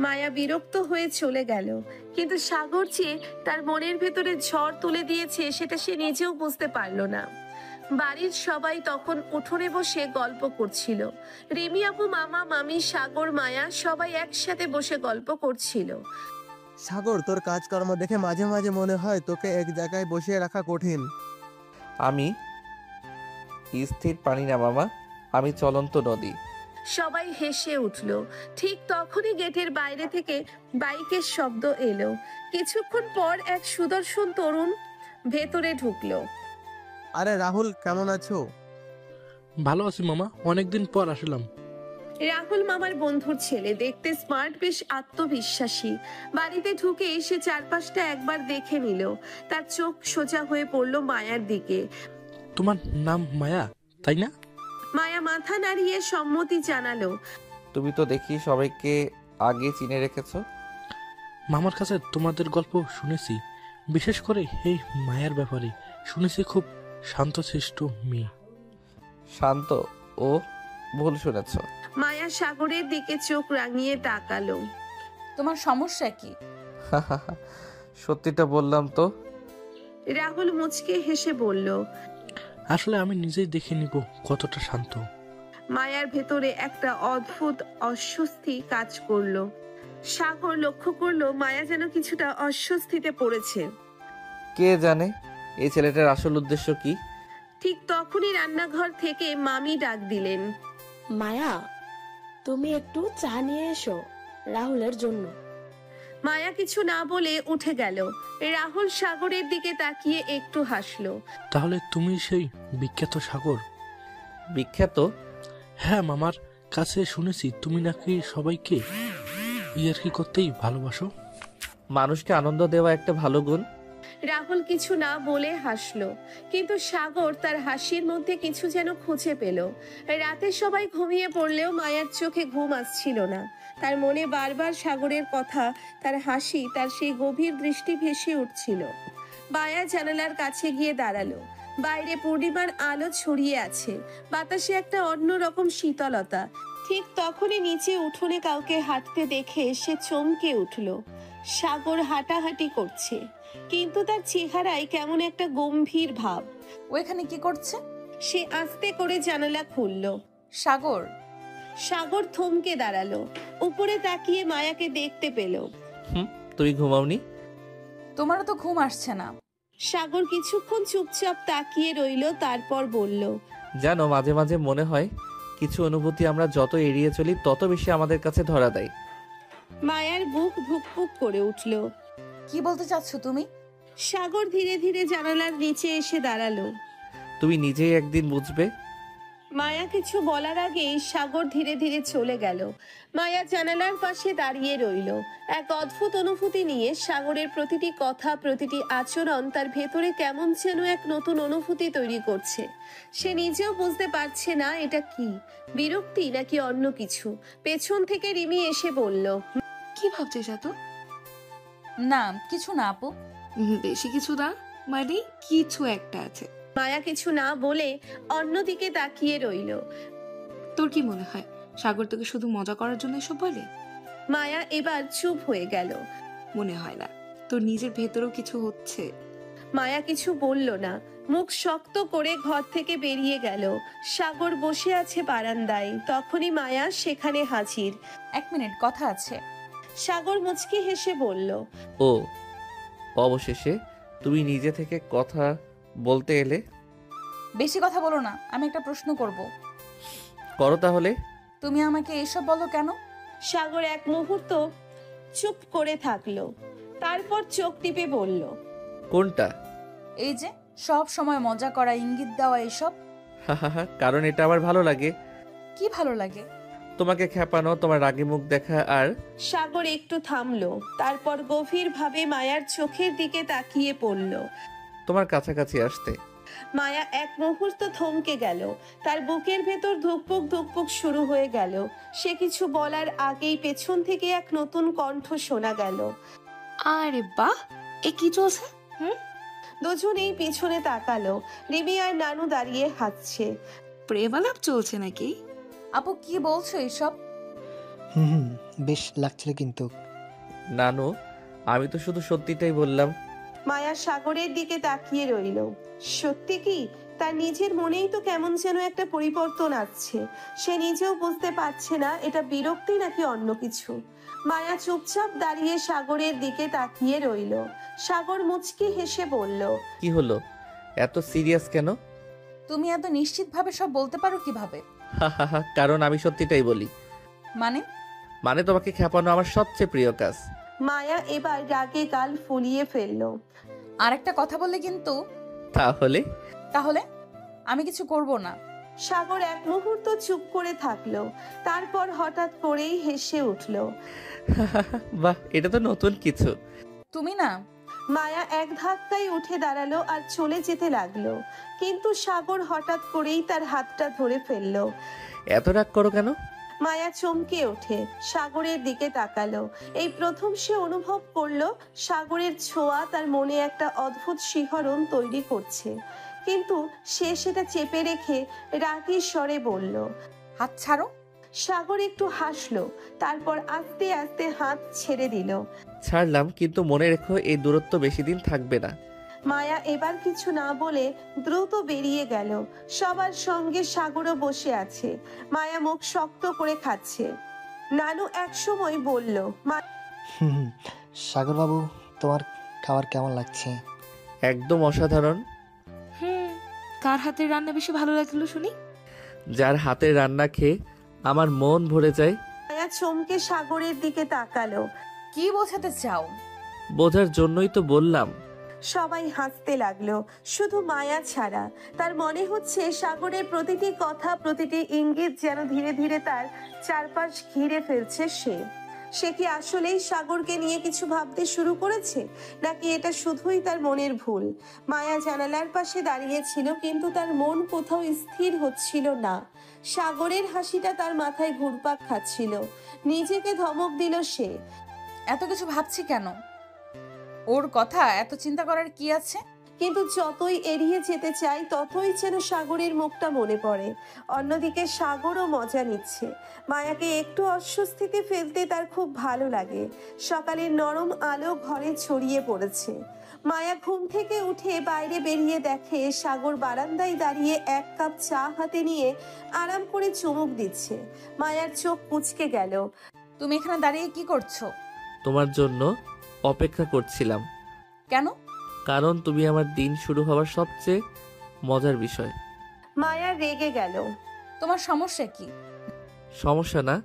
মায়া বিরক্ত হয়ে চলে গেল, কিন্তু সাগর যে তার মনের ভেতরে ঝড় তুলে দিয়েছে সেটা সে নিজেও বুঝতে পারলো না। বাড়ির সবাই তখন উঠোনে বসে গল্প করছিল। রিমি আপু, মামা, মামি, সাগর, মায়া সবাই একসাথে বসে গল্প করছিল। সাগর, তোর কাজকর্ম দেখে মাঝে মাঝে মনে হয় তোকে এক জায়গায় বসিয়ে রাখা কঠিন। আমি স্থির পানি না মামা, আমি চলন্ত নদী। সবাই হেসে উঠল। ঠিক তখনই গেটের বাইরে থেকে বাইকের শব্দ এলো। কিছুক্ষণ পর এক সুদর্শন তরুণ ভেতরে ঢুকলো। আরে রাহুল, কেমন আছো? ভালো আছি মামা, অনেকদিন পর আসলাম। রাহুল মামার বন্ধুর ছেলে, দেখতে স্মার্ট, বেশ আত্মবিশ্বাসী। বাড়িতে ঢুকে সে চারপাশটা একবার দেখে নিল। তার চোখ সোজা হয়ে পড়ল মায়ার দিকে। তোমার নাম মায়া, তাই না? মায়া মাথা নাড়িয়ে সম্মতি জানালো। তুমি তো দেখি সবাইকে আগে চিনে রেখেছো। মামার কাছে তোমাদের গল্প শুনেছি, বিশেষ করে এই মায়ার ব্যাপারে শুনেছি খুব শান্তশিষ্ট মেয়ে। শান্ত? ও ভুল শুনেছ। মায়া সাগরের দিকে চোখ রাঙিয়ে তাকালো। তোমার সমস্যা কি? সত্যিটা বললাম তো। রাহুল মুচকে হেসে বলল। আসলে আমি নিজেই দেখে নিব কতটা শান্ত। মায়ার ভেতরে একটা অদ্ভুত অস্বস্তি কাজ করলো। সাগর লক্ষ্য করলো মায়া যেন কিছুটা অস্বস্তিতে পড়েছে। কে জানে এই ছেলেটার আসল উদ্দেশ্য কি। ঠিক তখনই রান্নাঘর থেকে মামি ডাক দিলেন। মায়া, তুমি একটু চা নিয়ে এসো রাহুলের জন্য। মায়া কিছু না বলে উঠে গেল। রাহুল সাগরের দিকে তাকিয়ে একটু হাসলো। তাহলে তুমি সেই বিখ্যাত সাগর? বিখ্যাত? হ্যাঁ, মামার কাছে শুনেছি তুমি নাকি সবাইকে ইয়ার্কি করতেই ভালোবাসো। মানুষকে আনন্দ দেওয়া একটা ভালো গুণ। রাহুল কিছু না বলে হাসলো, কিন্তু সাগর তার হাসির মধ্যে কিছু যেন খুঁজে পেল। রাতে সবাই ঘুমিয়ে পড়লেও মায়ার চোখে ঘুম আসছিল না। তার মনে বারবার সাগরের কথা, তার হাসি, তার সেই গভীর দৃষ্টি ভেসে উঠছিল। মায়া জানালার কাছে গিয়ে দাঁড়ালো। বাইরে পূর্ণিমার আলো ছড়িয়ে আছে, বাতাসে একটা অন্যরকম শীতলতা। ঠিক তখনই নিচে উঠোনে কাউকে হাঁটতে দেখে সে চমকে উঠল। সাগর হাঁটাহাঁটি করছে, কিন্তু তার চেহারায় কেমন একটা গম্ভীর ভাব। ওইখানে কি করছে? সে আস্তে করে জানালা খুলল। সাগর। সাগর থমকে দাঁড়ালো, উপরে তাকিয়ে মায়াকে দেখতে পেল। তুই ঘুমাওনি? তোমারও তো ঘুম আসছে না। সাগর কিছুক্ষণ চুপচাপ তাকিয়ে রইল, তারপর বলল। জানো, মাঝে মাঝে মনে হয় কিছু অনুভূতি আমরা যত এড়িয়ে চলি তত বেশি আমাদের কাছে ধরা দেয়। মায়ার বুক ধুকপুক করে উঠল। কি বলতে চাচ্ছ তুমি? সাগর ধীরে ধীরে জানালার নিচে এসে দাঁড়ালো। তুমি নিজেই একদিন বুঝবে। মায়া কিছু বলার আগেই সাগর ধীরে ধীরে চলে গেল। মায়া জানালার পাশে দাঁড়িয়ে রইল। এক অদ্ভুত অনুভূতি নিয়ে সাগরের প্রতিটি কথা, প্রতিটি আচরণ তার ভেতরে কেমন যেন এক নতুন অনুভূতি তৈরি করছে। সে নিজেও বুঝতে পারছে না এটা কি, বিরক্তি নাকি অন্য কিছু। পেছন থেকে রিমি এসে বলল। কি ভাবছিস এত? না কিছু না আপু। বেশি কিছু না, মানে কিছু একটা আছে। মায়া কিছু না বলে অন্যদিকে তাকিয়ে রইল। তোর কি মনে হয় সাগর তোকে শুধু মজা করার জন্য এসব বলে? মায়া এবার চুপ হয়ে গেল। মনে হয় না, তোর নিজের ভেতরেও কিছু হচ্ছে। মায়া কিছু বলল না, মুখ শক্ত করে ঘর থেকে বেরিয়ে গেল। সাগর বসে আছে বারান্দায়, তখনই মায়া সেখানে হাজির। 1 মিনিট, কথা আছে। সাগর মুচকি হেসে বলল। ও, অবশেষে তুমি নিজে থেকে কথা বলতে এলে। বেশি কথা বলো না, আমি একটা প্রশ্ন করব। করো তাহলে। তুমি আমাকে এসব বলো কেন? সাগর এক মুহূর্ত চুপ করে থাকলো, তারপর চোখ টিপে বলল। কোনটা? এই যে সব সময় মজা করা, ইঙ্গিত দেওয়া, এসব। হাহাহা, কারণ এটা আমার ভালো লাগে। কি ভালো লাগে? তোমাকে খেপানো, তোমার রাগে মুখ দেখা। আর সাগর একটু থামলো, তারপর গভীরভাবে মায়ার চোখের দিকে তাকিয়ে পড়ল। তোমার কাছাকাছি আসতে। মায়া এক মুহূর্ত থমকে গেল, তার বুকের ভেতর ধুকপুক ধুকপুক শুরু হয়ে গেল। সে কিছু বলার আগেই পেছন থেকে এক নতুন কণ্ঠ শোনা গেল। আরে বাহ, এ কি চলছে? দুজনেই পিছনে তাকালো। রিমি আর নানু দাঁড়িয়ে হাসছে। প্রেমালাপ চলছে নাকি? আপু কি বলছো এসব? হুম, বেশ লাগছিল কিন্তু। নানু, আমি তো শুধু সত্যিটাই বললাম। মায়া সাগরের দিকে তাকিয়ে রইল। সত্যি কি? তার নিজের মনেই তো কেমন যেন একটা পরিবর্তন আসছে। সে নিজেও বুঝতে পারছে না এটা বিরক্তি নাকি অন্য কিছু। মায়া চুপচাপ দাঁড়িয়ে সাগরের দিকে তাকিয়ে রইল। সাগর মুচকি হেসে বলল। কি হলো, এত সিরিয়াস কেন? তুমি এত নিশ্চিতভাবে সব বলতে পারো কিভাবে? হা হা হা, কারণ আমি সত্যিটাই বলি। মানে? মানে তোমাকে খেপানো আমার সবচেয়ে প্রিয় কাজ। মায়া এবার রাগে গাল ফুলিয়ে ফেলল। আর একটা কথা বললে কিন্তু। তাহলে? তাহলে আমি কিছু করব না। সাগর এক মুহূর্ত চুপ করে থাকলো, তারপর হঠাৎ করেই হেসে উঠল। বাহ, এটা তো নতুন কিছু। তুমি না। মায়া এক ধাক্কায় উঠে দাঁড়ালো আর চলে যেতে লাগলো, কিন্তু সাগর হঠাৎ করেই তার হাতটা ধরে ফেললো। এত রাগ করো কেন? মায়া চমকে ওঠে, সাগরের দিকে তাকালো। এই প্রথম সে অনুভব করলো সাগরের ছোঁয়া তার মনে একটা অদ্ভুত শিহরণ তৈরি করছে, কিন্তু সে সেটা চেপে রেখে রাগী স্বরে বলল, হাত ছাড়ো। সাগর একটু হাসলো, তারপর আস্তে আস্তে হাত ছেড়ে দিল। ছাড়লাম, কিন্তু মনে রেখো এই দূরত্ব বেশি দিন থাকবে না। মায়া এবার কিছু না বলে দ্রুত বেরিয়ে গেল। সবার সঙ্গে সাগরও বসে আছে, মায়া মুখ শক্ত করে খাচ্ছে। নানু একসময় বলল, হুম, সাগরবাবু, তোমার খাবার কেমন লাগছে? একদম অসাধারণ। কার হাতের রান্না বেশি ভালো লাগলো শুনি? যার হাতের রান্না খেয়ে আমার মন ভরে যায়। মায়া চমকে সাগরের দিকে তাকালো। কি বোঝাতে চাও? বোঝার জন্যই তো বললাম। সবাই হাসতে লাগলো, শুধু মায়া ছাড়া। তার মনে হচ্ছে সাগরের প্রতিটি কথা, প্রতিটি ইঙ্গিত যেন ধীরে ধীরে তার চারপাশ ঘিরে ফেলছে। সে কি আসলেই সাগরকে নিয়ে কিছু ভাবতে শুরু করেছে, নাকি এটা শুধুই তার মনের ভুল? মায়া জানালার পাশে দাঁড়িয়েছিল, কিন্তু তার মন কোথাও স্থির হচ্ছিল না। সাগরের হাসিটা তার মাথায় ঘুরপাক খাচ্ছিল। নিজেকে ধমক দিল সে। এত কিছু ভাবছি কেন? ওর কথা এত চিন্তা করার কি আছে? কিন্তু যতই এড়িয়ে যেতে চাই, ততই যেন সাগরের মুখটা মনে পড়ে। অন্যদিকে সাগরও মজা নিচ্ছে। মায়াকে একটু অস্বস্তিতে ফেলতে তার খুব ভালো লাগে। সকালের নরম আলো ঘরে ছড়িয়ে পড়েছে। মায়া ঘুম থেকে উঠে বাইরে বেরিয়ে দেখে সাগর বারান্দায় দাঁড়িয়ে এক কাপ চা হাতে নিয়ে আরাম করে চুমুক দিচ্ছে। মায়ার চোখ কুঁচকে গেল। তুমি এখানে দাঁড়িয়ে কি করছো? তোমার জন্য অপেক্ষা করছিলাম। কেন? কারণ তুমি আমার দিন শুরু হওয়ার সবচেয়ে মজার বিষয়। মায়া রেগে গেল। তোমার সমস্যা কি? সমস্যা না,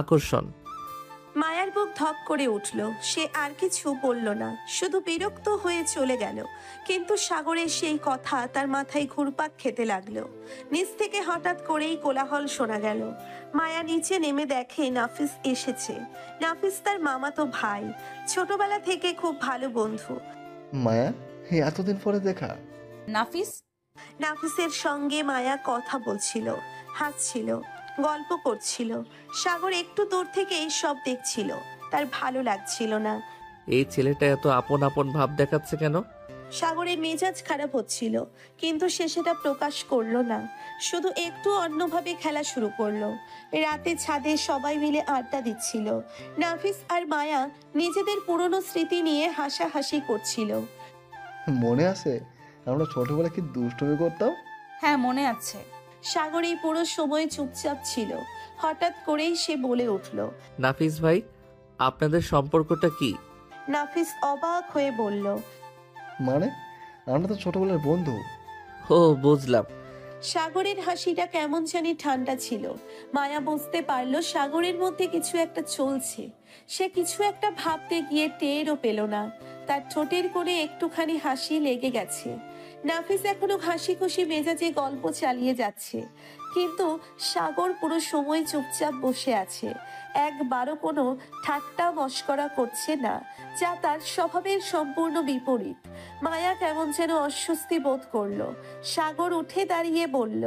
আকর্ষণ। মায়ার বুক ধক করে উঠল। সে আর কিছু বলল না, শুধু বিরক্ত হয়ে চলে গেল। কিন্তু সাগরের সেই কথা তার মাথায় ঘুরপাক খেতে লাগলো। নিচ থেকে হঠাৎ করেই কোলাহল শোনা গেল। মায়া নিচে নেমে দেখে নাফিস এসেছে। নাফিস তার মামাতো ভাই, ছোটবেলা থেকে খুব ভালো বন্ধু। মায়া, এতদিন পরে দেখা। নাফিস? নাফিসের সঙ্গে মায়া কথা বলছিল, হাসছিল, গল্প করছিল। সাগর একটু দূর থেকে সব দেখছিল, তার ভালো লাগছিল না। এই ছেলেটা এত আপন আপন ভাব দেখাচ্ছে কেন? সাগরের মেজাজ খারাপ হচ্ছিল, কিন্তু সে সেটা প্রকাশ করলো না। শুধু একটু অন্যভাবে খেলা শুরু করলো। রাতে ছাদে সবাই মিলে আড্ডা দিচ্ছিল। নাফিস আর মায়া নিজেদের পুরনো স্মৃতি নিয়ে হাসাহাসি করছিল। মনে আছে আমরা ছোটবেলায় কি দুষ্টুমি করতাম? হ্যাঁ, মনে আছে। সাগর এই পুরো সময় চুপচাপ ছিল। হঠাৎ করেই সে বলে উঠল, নাফিস ভাই, আপনাদের সম্পর্কটা কি? নাফিস অবাক হয়ে বলল, মানে আমরা তো ছোটবেলার বন্ধু। ও, বুঝলাম। সাগরের হাসিটা কেমন জানি ঠান্ডা ছিল। মায়া বুঝতে পারল সাগরের মধ্যে কিছু একটা চলছে। সে কিছু একটা ভাবতে গিয়ে টেরও পেল না। তার ঠোঁটের কোণে একটুখানি হাসি লেগে গেছে। নাফিস এখনো হাসি খুশি মেজাজে গল্প চালিয়ে যাচ্ছে, কিন্তু সাগর পুরো সময় চুপচাপ বসে আছে। একবারও কোনো ঠাট্টা মস্করা করছে না, যা তার স্বভাবের সম্পূর্ণ বিপরীত। মায়া কেমন যেন অস্বস্তি বোধ করলো। সাগর উঠে দাঁড়িয়ে বলল,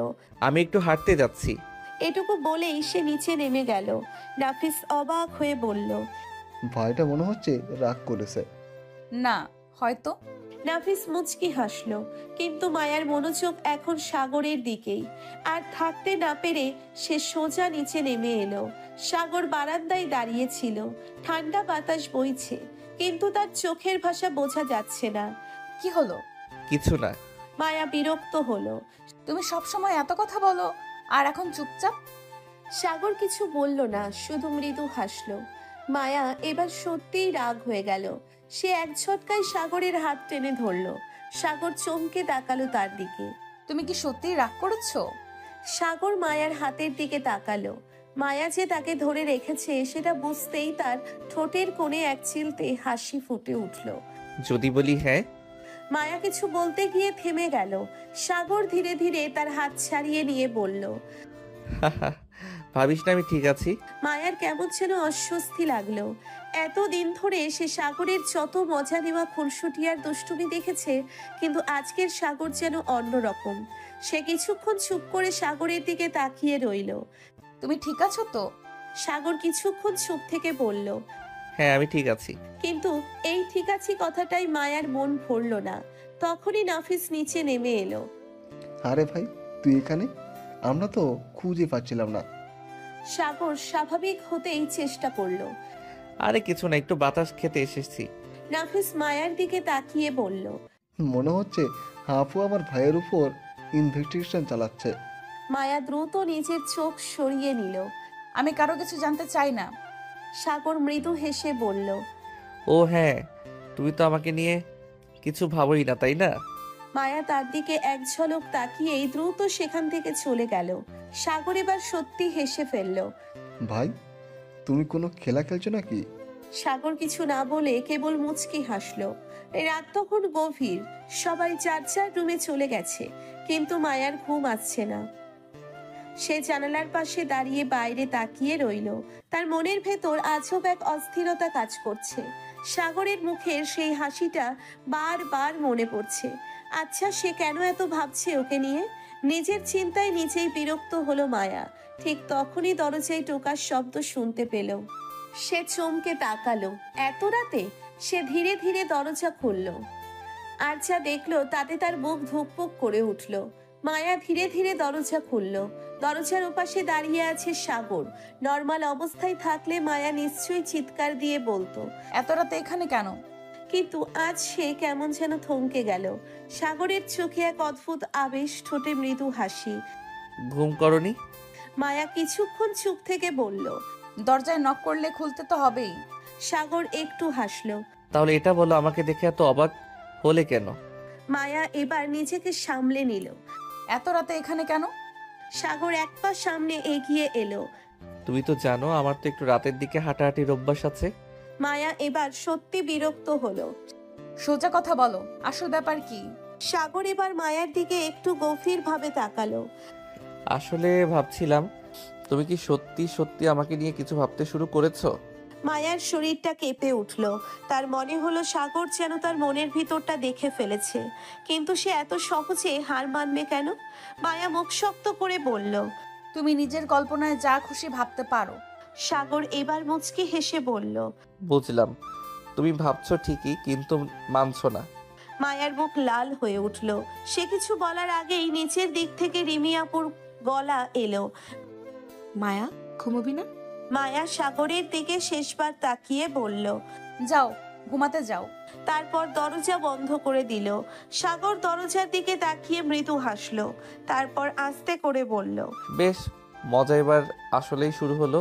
আমি একটু হাঁটতে যাচ্ছি। এটুকু বলেই সে নিচে নেমে গেল। নাফিস অবাক হয়ে বলল, ভাইটা মনে হচ্ছে রাগ করেছে। না, হয়তো। নাফিস মুচকি হাসলো, কিন্তু মায়ার মনোযোগ এখন সাগরের দিকেই। আর থাকতে না পেরে সে সোজা নিচে নেমে এলো। সাগর বারান্দায় দাঁড়িয়েছিল। ঠান্ডা বাতাস বইছে, কিন্তু তার চোখের ভাষা বোঝা যাচ্ছে না। কি হলো? কিছু না। মায়া বিরক্ত হলো। তুমি সবসময় এত কথা বলো, আর এখন চুপচাপ। সাগর কিছু বলল না, শুধু মৃদু হাসলো। মায়া এবার সত্যিই রাগ হয়ে গেল। সে এক ঝটকায় সাগরের হাত টেনে ধরলো। সাগর চমকে তাকালো তার দিকে। তুমি কি সত্যিই রাগ করেছো? সাগর মায়ার হাতের দিকে তাকালো। মায়া যে তাকে ধরে রেখেছে সেটা বুঝতেই তার ঠোঁটের কোণে এক চিলতে হাসি ফুটে উঠল। যদি বলি হ্যাঁ? মায়া কিছু বলতে গিয়ে থেমে গেল। সাগর ধীরে ধীরে তার হাত ছাড়িয়ে নিয়ে বলল, ভাবিস না আমি ঠিক আছি। মায়ার কেমন যেন অস্বস্তি লাগলো। এতদিন ধরে সে সাগরের যত মজা নেওয়া খুনসুটি আর দুষ্টুমি দেখেছে, কিন্তু আজকের সাগর যেন অন্যরকম। সে কিছুক্ষণ চুপ করে সাগরের দিকে তাকিয়ে রইল। তুমি ঠিক আছো তো? সাগর কিছুক্ষণ চুপ থেকে বলল, হ্যাঁ আমি ঠিক আছি। কিন্তু এই ঠিক আছি কথাটাই মায়ার মন ভরল না। তখনই নাফিস নিচে নেমে এলো। আরে ভাই, তুই এখানে? আমরা তো খুঁজে পাচ্ছিলাম না। সাগর স্বাভাবিক হতেই চেষ্টা করলো। আরে কিছু না, একটু বাতাস খেতে এসেছি। নাফিস মায়ার দিকে তাকিয়ে বলল, মনে হচ্ছে আপু আমার ভাইয়ের উপর ইনভেস্টিগেশন চালাচ্ছে। মায়া দ্রুত নিজের চোখ সরিয়ে নিল। আমি কারো কিছু জানতে চাই না। সাগর মৃদু হেসে বলল, ও হ্যাঁ, তুমি তো আমাকে নিয়ে কিছু ভাবোই না, তাই না? মায়া তার দিকে এক ঝলক তাকিয়েই দ্রুত সেখান থেকে চলে গেল। সাগর এবার সত্যি হেসে ফেলল। ভাই, তুমি কোনো খেলা খেলছো নাকি? সাগর কিছু না বলে কেবল মুচকি হাসলো। রাত তখন গভীর, সবাই যার যার রুমে চলে গেছে, কিন্তু মায়ার ঘুম আসছে না। সে জানালার পাশে দাঁড়িয়ে বাইরে তাকিয়ে রইল। তার মনের ভেতর আজব এক অস্থিরতা কাজ করছে। সাগরের মুখের সেই হাসিটা বারবার মনে পড়ছে। আচ্ছা, সে কেন এত ভাবছে ওকে নিয়ে? নিজের চিন্তায় নিজেই বিরক্ত হলো মায়া। ঠিক তখনই দরজায় টোকার শব্দ শুনতে পেল। সে চমকে তাকালো। এত রাতে? সে ধীরে ধীরে দরজা খুলল। আর যা দেখলো তাতে তার বুক ধুকপুক করে উঠল। মায়া ধীরে ধীরে দরজা খুলল। দরজার ওপাশে দাঁড়িয়ে আছে সাগর। নর্মাল অবস্থায় থাকলে মায়া নিশ্চয়ই চিৎকার দিয়ে বলতো, এত রাতে এখানে কেন? কিন্তু আজ সে কেমন যেন থমকে গেল। সাগরের চোখে এক অদ্ভুত আবেশ, ঠোঁটে মৃদু হাসি। ঘুম করনি? মায়া কিছুক্ষণ চুপ থেকে বলল, দরজায় নক করলে খুলতে তো হবেই। সাগর একটু হাসলো। তাহলে এটা বলো, আমাকে দেখে এত অবাক হলে কেন? মায়া এবার নিজেকে সামলে নিল। এত রাতে এখানে কেন? সাগর এক পা সামনে এগিয়ে এলো। তুমি তো জানো আমার তো একটু রাতের দিকে হাঁটাহাঁটির অভ্যাস আছে। মায়া এবার সত্যি বিরক্ত হলো। সোজা কথা বলো, আসল ব্যাপার কি? সাগর এবার মায়ার দিকে একটু গভীর ভাবে তাকালো। আসলে ভাবছিলাম, তুমি কি সত্যি সত্যি আমাকে নিয়ে কিছু ভাবতে শুরু করেছো? মায়ার শরীরটা কেঁপে উঠল। তার মনে হলো সাগর যেন তার মনের ভিতরটা দেখে ফেলেছে। কিন্তু সে এত সহজে হার মানবে কেন? মায়া মুখ শক্ত করে বলল, তুমি নিজের কল্পনায় যা খুশি ভাবতে পারো। সাগর এবার মুচকি হেসে বলল, বুঝলাম, তুমি ভাবছো ঠিকই, কিন্তু মানছো না। মায়ার মুখ লাল হয়ে উঠল। সে কিছু বলার আগেই নিচের দিক থেকে রিমিয়াপুর গলা এলো। মায়া, ঘুমোবি না? মায়া সাগরের দিকে শেষবার তাকিয়ে বলল, যাও, ঘুমাতে যাও। তারপর দরজা বন্ধ করে দিল। সাগর দরজার দিকে তাকিয়ে মৃদু হাসলো। তারপর আস্তে করে বলল, বেশ মজা এবার আসলেই শুরু হলো।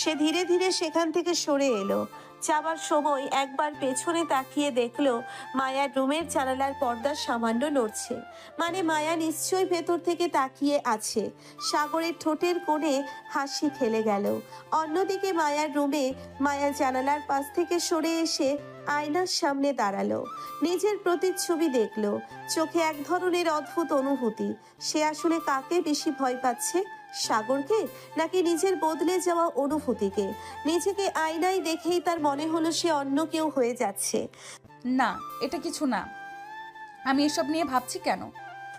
সে ধীরে ধীরে সেখান থেকে সরে এলো। যাবার সময় একবার পেছনে তাকিয়ে দেখলো মায়ার রুমের জানালার পর্দা সামান্য নড়ছে। মানে মায়া নিশ্চয়ই ভেতর থেকে তাকিয়ে আছে। সাগরের ঠোঁটের কোণে হাসি খেলে গেল। অন্যদিকে মায়ার রুমে মায়া জানালার পাশ থেকে সরে এসে আয়নার সামনে দাঁড়ালো। নিজের প্রতিচ্ছবি দেখলো। চোখে এক ধরনের অদ্ভুত অনুভূতি। সে আসলে কাকে বেশি ভয় পাচ্ছে, সাগরকে নাকি নিজের বদলে যাওয়া অনুভূতিকে? নিজেকে আয়নায় দেখেই তার মনে হলো সে অন্য কেউ হয়ে যাচ্ছে। না, এটা কিছু না। আমি এসব নিয়ে ভাবছি কেন?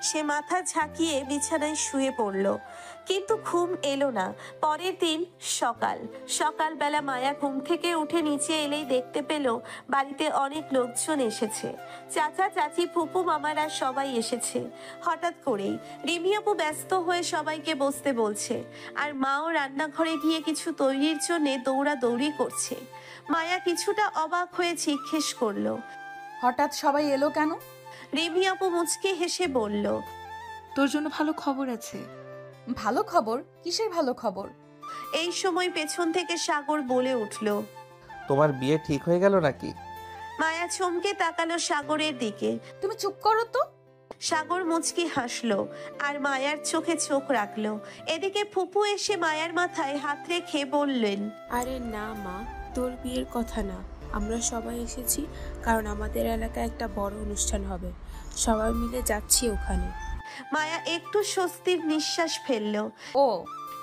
সে মাথা ঝাঁকিয়ে বিছানায় শুয়ে পড়ল, কিন্তু ঘুম এলো না। পরের দিন সকালবেলা মায়া ঘুম থেকে উঠে নিচে এলেই দেখতে পেল বাড়িতে অনেক লোকজন এসেছে। চাচা চাচি ফুপু মামারা সবাই এসেছে। হঠাৎ করেই রিমিয়াপু ব্যস্ত হয়ে সবাইকে বসতে বলছে, আর মাও রান্নাঘরে গিয়ে কিছু তৈরির জন্য দৌড়াদৌড়ি করছে। মায়া কিছুটা অবাক হয়ে জিজ্ঞেস করলো, হঠাৎ সবাই এলো কেন? রিমিয়াপু মুচকি হেসে বলল, তোর জন্য ভালো খবর আছে। ভালো খবর? কিসের ভালো খবর? এই সময় পেছন থেকে সাগর বলে উঠল, তোমার বিয়ে ঠিক হয়ে গেল নাকি? মায়া চমকে তাকালো সাগরের দিকে। তুমি চুপ করো তো। সাগর মুচকি হাসলো আর মায়ার চোখে চোখ রাখলো। এদিকে ফুপু এসে মায়ার মাথায় হাত রেখে বললেন, আরে না মা, তোর বিয়ের কথা না, আমরা সবাই এসেছি কারণ আমাদের এলাকায় একটা বড় অনুষ্ঠান হবে, সবাই মিলে যাচ্ছি ওখানে। মায়া একটু স্বস্তির নিঃশ্বাস ফেললো। ও,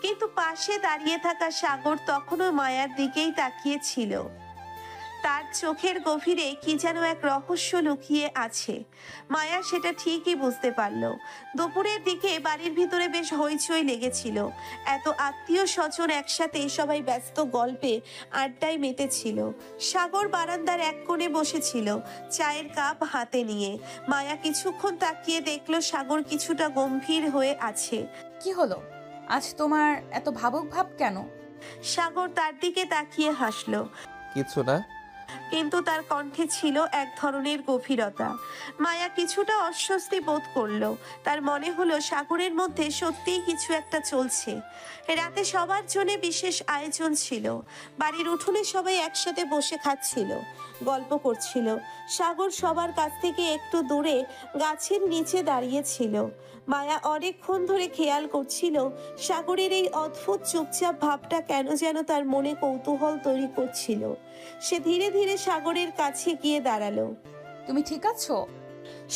কিন্তু পাশে দাঁড়িয়ে থাকা সাগর তখনও মায়ার দিকেই তাকিয়ে ছিল। তার চোখের গভীরে কি যেন এক রহস্য লুকিয়ে আছে। মায়া সেটা ঠিকই বুঝতে পারল। দুপুরের দিকে বাড়ির ভিতরে বেশ হইচই লেগেছিল। এত আত্মীয় স্বজন একসাথে, সবাই ব্যস্ত গল্পে আড্ডায় মেতেছিল। সাগর বারান্দার এক কোণে বসেছিল, চায়ের কাপ হাতে নিয়ে। মায়া কিছুক্ষণ তাকিয়ে দেখলো সাগর কিছুটা গম্ভীর হয়ে আছে। কি হলো, আজ তোমার এত ভাবুক ভাব কেন? সাগর তার দিকে তাকিয়ে হাসলো, কিছু না। কিন্তু তার কণ্ঠে ছিল এক ধরনের গভীরতা। মায়া কিছুটা অস্বস্তি বোধ করলো। তার মনে হলো সাগরের মধ্যে সত্যিই কিছু একটা চলছে। রাতে সবার জন্য বিশেষ আয়োজন ছিল। বাড়ির উঠোনে সবাই একসাথে বসে খাচ্ছিল, গল্প করছিল। সাগর সবার কাছ থেকে একটু দূরে গাছের নিচে দাঁড়িয়েছিল। মায়া অনেকক্ষণ ধরে খেয়াল করছিল সাগরের এই অদ্ভুত চুপচাপ ভাবটা কেন যেন তার মনে কৌতূহল তৈরি করছিল। সে ধীরে ধীরে সাগরের কাছে গিয়ে দাঁড়ালো। তুমি ঠিক আছো?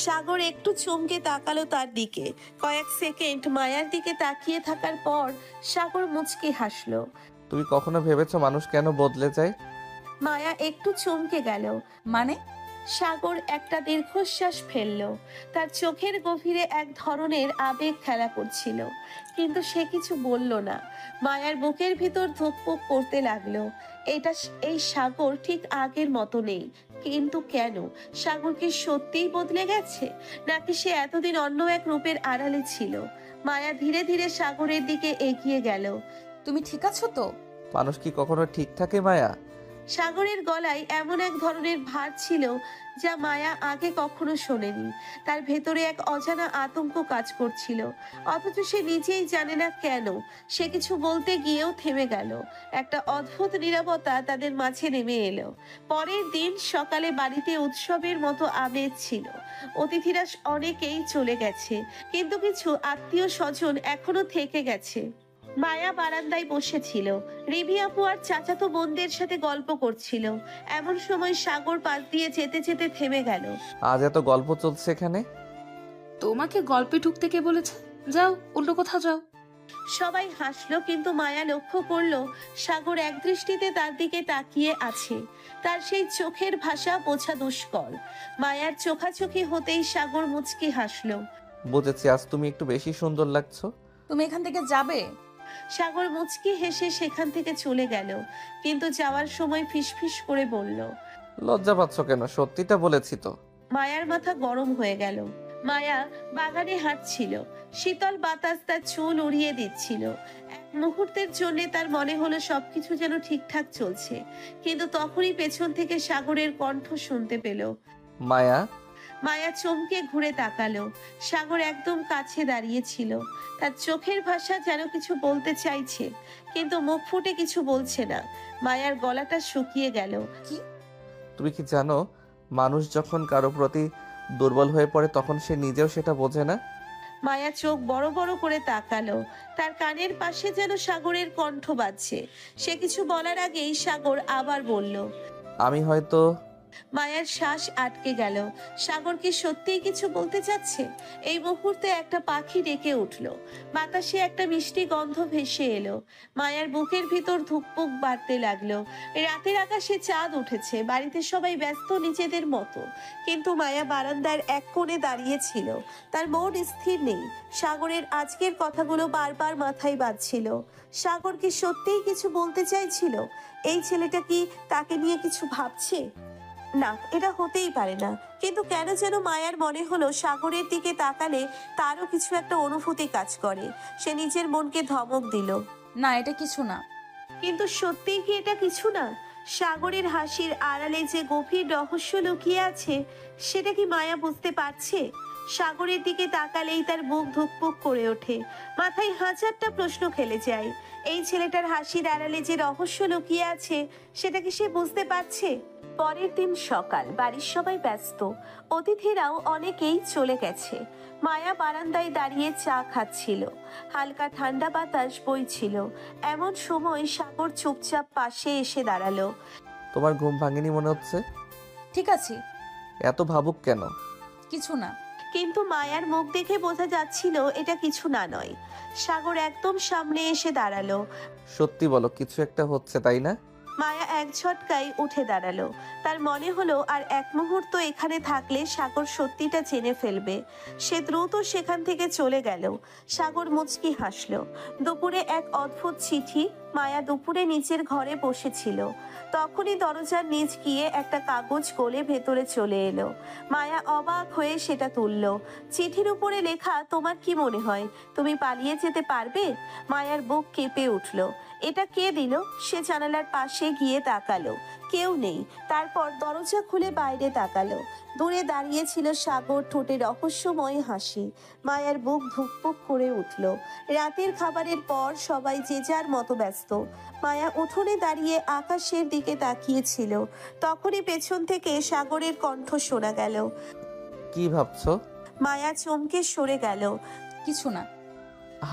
সাগর একটু চমকে তাকালো তার দিকে। কয়েক সেকেন্ড মায়ার দিকে তাকিয়ে থাকার পর সাগর মুচকি হাসলো। তুমি কখনো ভেবেছো মানুষ কেন বদলে যায়? মায়া একটু চমকে গেল। মানে? সাগর একটা দীর্ঘশ্বাস ফেললো। তার চোখের গভীরে এক ধরনের আবেগ খেলা করছিল, কিন্তু সে কিছু বলল না। মায়ার বুকের ভিতর ধুকপুক করতে লাগলো। এই সাগর ঠিক আগের মতো নেই। কিন্তু কেন? সাগর কি সত্যিই বদলে গেছে, নাকি সে এতদিন অন্য এক রূপের আড়ালে ছিল? মায়া ধীরে ধীরে সাগরের দিকে এগিয়ে গেল। তুমি ঠিক আছো তো? মানুষ কি কখনো ঠিক থাকে মায়া? সাগরের গলায় এমন এক ধরনের ভার ছিল যা মায়া আগে কখনো শোনেনি। তার ভেতরে এক অজানা আতঙ্ক কাজ করছিল, অথচ সে নিজেই জানে না কেন। সে কিছু বলতে গিয়েও থেমে গেল। একটা অদ্ভুত নীরবতা তাদের মাঝে নেমে এলো। পরের দিন সকালে বাড়িতে উৎসবের মতো আমেজ ছিল। অতিথিরা অনেকেই চলে গেছে, কিন্তু কিছু আত্মীয় স্বজন এখনো থেকে গেছে। মায়া বারান্দায় বসেছিল, রিভি আপু আর চাচাতো বোনদের সাথে গল্প করছিল। এমন সময় সাগর পাশ দিয়ে যেতে যেতে থেমে গেল। আজ এত গল্প চলছে এখানে? তোমাকে গল্পে ঢুকতে কে বলেছে? যাও, অন্য কোথাও যাও। সবাই হাসলো, কিন্তু মায়া লক্ষ্য করলো সাগর এক দৃষ্টিতে তার দিকে তাকিয়ে আছে। তার সেই চোখের ভাষা বোঝা দুষ্কর। মায়ার চোখাচোখি হতেই সাগর মুচকি হাসলো। বুঝেছি, আজ তুমি একটু বেশি সুন্দর লাগছো। তুমি এখান থেকে যাবে? সাগর মুচকি হেসে সেখান থেকে চলে গেল, কিন্তু যাওয়ার সময় ফিসফিস করে বলল, লজ্জা পাচ্ছ কেন? সত্যিটা বলেছি তো। মায়ার মাথা গরম হয়ে গেল। মায়া বাগানে হাঁটছিল, শীতল বাতাস তার চুল উড়িয়ে দিচ্ছিল। এক মুহূর্তের জন্য তার মনে হলো সবকিছু যেন ঠিকঠাক চলছে, কিন্তু তখনই পেছন থেকে সাগরের কণ্ঠ শুনতে পেল। মায়া। মায়া চমকে ঘুরে তাকালো। সাগর একদম কাছে দাঁড়িয়ে ছিল। তার চোখের ভাষা যেন কিছু বলতে চাইছে, কিন্তু মুখ ফুটে কিছু বলছে না। মায়ার গলাটা শুকিয়ে গেল। কি? তুমি কি জানো, মানুষ যখন কারো প্রতি দুর্বল হয়ে পড়ে তখন সে নিজেও সেটা বোঝে না। মায়া চোখ বড় বড় করে তাকালো। তার কানের পাশে যেন সাগরের কণ্ঠ বাজছে। সে কিছু বলার আগেই সাগর আবার বলল, আমি হয়তো। মায়ার শ্বাস আটকে গেল। সাগর কি সত্যিই কিছু বলতে চাচ্ছে? এই মুহূর্তে একটা পাখি ডেকে উঠল। বাতাসে একটা মিষ্টি গন্ধ ভেসে এলো। মায়ার বুকের ভিতর ধুকপুক বাড়তে লাগলো। রাতের আকাশে চাঁদ উঠেছে, বাড়িতে সবাই ব্যস্ত নিজেদের মতো, কিন্তু মায়া বারান্দার এক কোণে দাঁড়িয়ে ছিল। তার মন স্থির নেই। সাগরের আজকের কথাগুলো বারবার মাথায় বাজছিল। সাগর কি সত্যিই কিছু বলতে চাইছিল? এই ছেলেটা কি তাকে নিয়ে কিছু ভাবছে? না, এটা হতেই পারে না। কিন্তু কেন যেন মায়ার মনে হলো সাগরের দিকে তাকালে তারও কিছু একটা অনুভূতি কাজ করে। সে নিজের মনকে ধমক দিল, না, এটা কিছু না। কিন্তু সত্যিই কি এটা কিছু না? সাগরের হাসির আড়ালে যে গভীর রহস্য লুকিয়ে আছে, সেটা কি মায়া বুঝতে পারছে? সাগরের দিকে তাকালেই তার বুক ধুকপুক করে ওঠে। মাথায় হাজারটা প্রশ্ন খেলে যায়। এই ছেলেটার হাসির আড়ালে যে রহস্য লুকিয়ে আছে, সেটা কি সে বুঝতে পারছে? পরের দিন সকাল, বাড়ির সবাই ব্যস্ত, অতিথিরাও অনেকেই চলে গেছে। মায়া বারান্দায় দাঁড়িয়ে চা খাচ্ছিল। হালকা ঠান্ডা বাতাস বইছিল। এমন সময় সাগর চুপচাপ পাশে এসে দাঁড়ালো। তোমার ঘুম ভাঙেনি মনে হচ্ছে? ঠিক আছে। এত ভাবুক কেন? কিছু না। কিন্তু মায়ার মুখ দেখে বোঝা যাচ্ছিল এটা কিছু না নয়। সাগর একদম সামনে এসে দাঁড়ালো। সত্যি বলো, কিছু একটা হচ্ছে তাই না? মায়া এক ঝটকায় উঠে দাঁড়ালো। তার মনে হলো আর এক মুহূর্ত এখানে থাকলে সাগর সত্যিটা জেনে ফেলবে। সে দ্রুত সেখান থেকে চলে গেল। সাগর মুচকি হাসলো। দুপুরে এক অদ্ভুত চিঠি। মায়া দুপুরে নিচের ঘরে বসেছিল, তখনই দরজার নিচ গিয়ে একটা কাগজ গলে ভেতরে চলে এলো। মায়া অবাক হয়ে সেটা তুলল। চিঠির উপরে লেখা, তোমার কি মনে হয় তুমি পালিয়ে যেতে পারবে? মায়ার বুক কেঁপে উঠল। এটা কে দিল? সে জানালার পাশে গিয়ে তাকালো, কেউ নেই। তারপর দরজা খুলে বাইরে তাকালো। দূরে দাঁড়িয়ে ছিল সাগর, ঠোঁটে রহস্যময় হাসি। মায়ার বুক ধুকপুক করে উঠল। রাতের খাবারের পর সবাই যে যার মতো ব্যস্ত। মায়া উঠোনে দাঁড়িয়ে আকাশের দিকে তাকিয়েছিল। তখনই পেছন থেকে সাগরের কণ্ঠ শোনা গেল। কি ভাবছো? মায়া চমকে সরে গেল। কিছু না।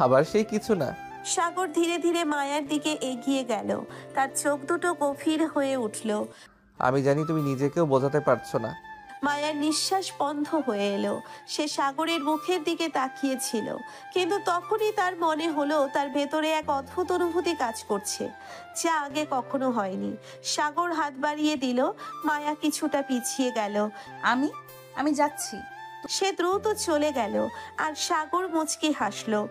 আবার সেই কিছু না? সাগর ধীরে ধীরে মায়ার দিকে এগিয়ে গেল। তার চোখ দুটো গভীর হয়ে উঠল। আমি জানি তুমি নিজেকেও বোঝাতে পারছো না। মায়ার নিঃশ্বাস বন্ধ হয়ে এলো। সে সাগরের মুখের দিকে তাকিয়েছিল, কিন্তু তখনই তার মনে হলো তার ভেতরে এক অদ্ভুত অনুভূতি কাজ করছে, যা আগে কখনো হয়নি। সাগর হাত বাড়িয়ে দিল। মায়া কিছুটা পিছিয়ে গেল। আমি যাচ্ছি। সে দ্রুত চলে গেল, আর সাগর মুচকি হাসলো।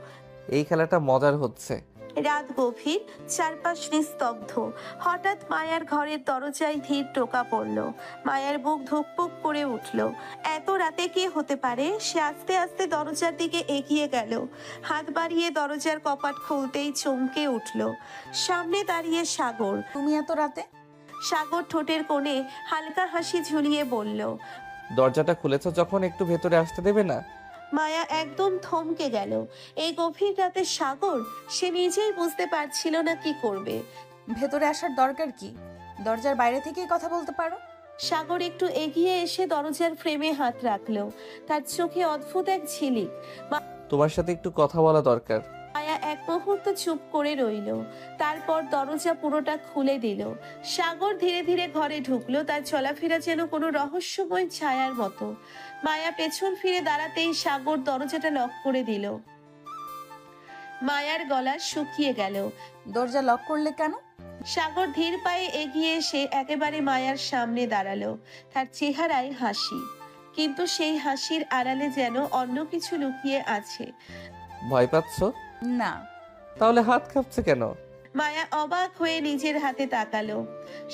এই খেলাটা মজার হচ্ছে। রাত গভীর, চারপাশ নিস্তব্ধ। হঠাৎ মায়ার ঘরের দরজায় ধীর টোকা পড়ল। মায়ার বুক ধুকপুক করে উঠল। এত রাতে কে হতে পারে? সে আস্তে আস্তে দরজার দিকে এগিয়ে গেল। হাত বাড়িয়ে দরজার কপাট খুলতেই চমকে উঠল। সামনে দাঁড়িয়ে সাগর। তুমি এত রাতে? সাগর ঠোঁটের কোণে হালকা হাসি ঝুলিয়ে বলল, দরজাটা খুলেছ যখন, একটু ভেতরে আসতে দেবে না? মায়া একদম থমকে গেল। এই গভীর রাতে সাগর, সে নিজেই বুঝতে পারছিল না কি করবে। ভেতরে আসার দরকার কি? দরজার বাইরে থেকেই কথা বলতে পারো। সাগর একটু এগিয়ে এসে দরজার ফ্রেমে হাত রাখলো। তার চোখে অদ্ভুত এক ঝিলিক। তোমার সাথে একটু কথা বলা দরকার। মায়া এক মুহূর্ত চুপ করে রইল। তারপর দরজা পুরোটা খুলে দিল। সাগর ধীরে ধীরে ঘরে ঢুকলো। তার চলাফেরা যেন কোনো রহস্যময় ছায়ার মতো। মায়া পেছন ফিরে দাঁড়াতেই সাগর দরজাটা লক করে দিল। মায়ার গলা শুকিয়ে গেল। দরজা লক করলে কেন? সাগর ধীর পায়ে এগিয়ে এসে একেবারে মায়ার সামনে দাঁড়ালো। তার চেহারায় হাসি, কিন্তু সেই হাসির আড়ালে যেন অন্য কিছু লুকিয়ে আছে। ভয় পাচ্ছ? না। তাহলে হাত কাঁপছে কেন? মায়া অবাক হয়ে নিজের হাতে তাকালো।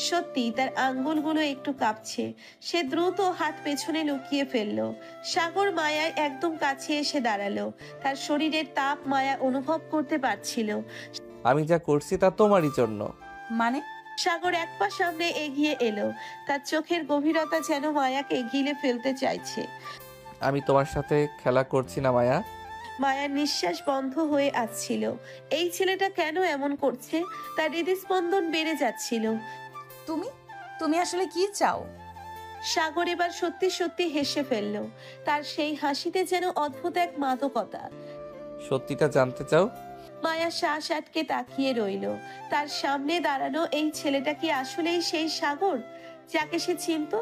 সত্যি তার আঙ্গুলগুলো একটু কাঁপছে। সে দ্রুত হাত পেছনে লুকিয়ে ফেললো। সাগর মায়ার একদম কাছে এসে দাঁড়ালো। তার শরীরের তাপ মায়া অনুভব করতে পারছিল। আমি যা করছি তা তোমারই জন্য। মানে? সাগর এক পা সামনে এগিয়ে এলো। তার চোখের গভীরতা যেন মায়াকে গিলে ফেলতে চাইছে। আমি তোমার সাথে খেলা করছি না মায়া। মায়ার নিঃশ্বাস বন্ধ হয়ে আসছিল। এই ছেলেটা কেন এমন করছে? তার হৃদস্পন্দন বেড়ে যাচ্ছিল। তুমি আসলে কি চাও? সাগর এবার সত্যি সত্যি হেসে ফেলল। তার সেই হাসিতে যেন অদ্ভুত এক মাদকতা। সত্যিটা জানতে চাও? মায়া শ্বাস আটকে তাকিয়ে রইল। তার সামনে দাঁড়ানো এই ছেলেটা কি আসলেই সেই সাগর যাকে সে চিনত,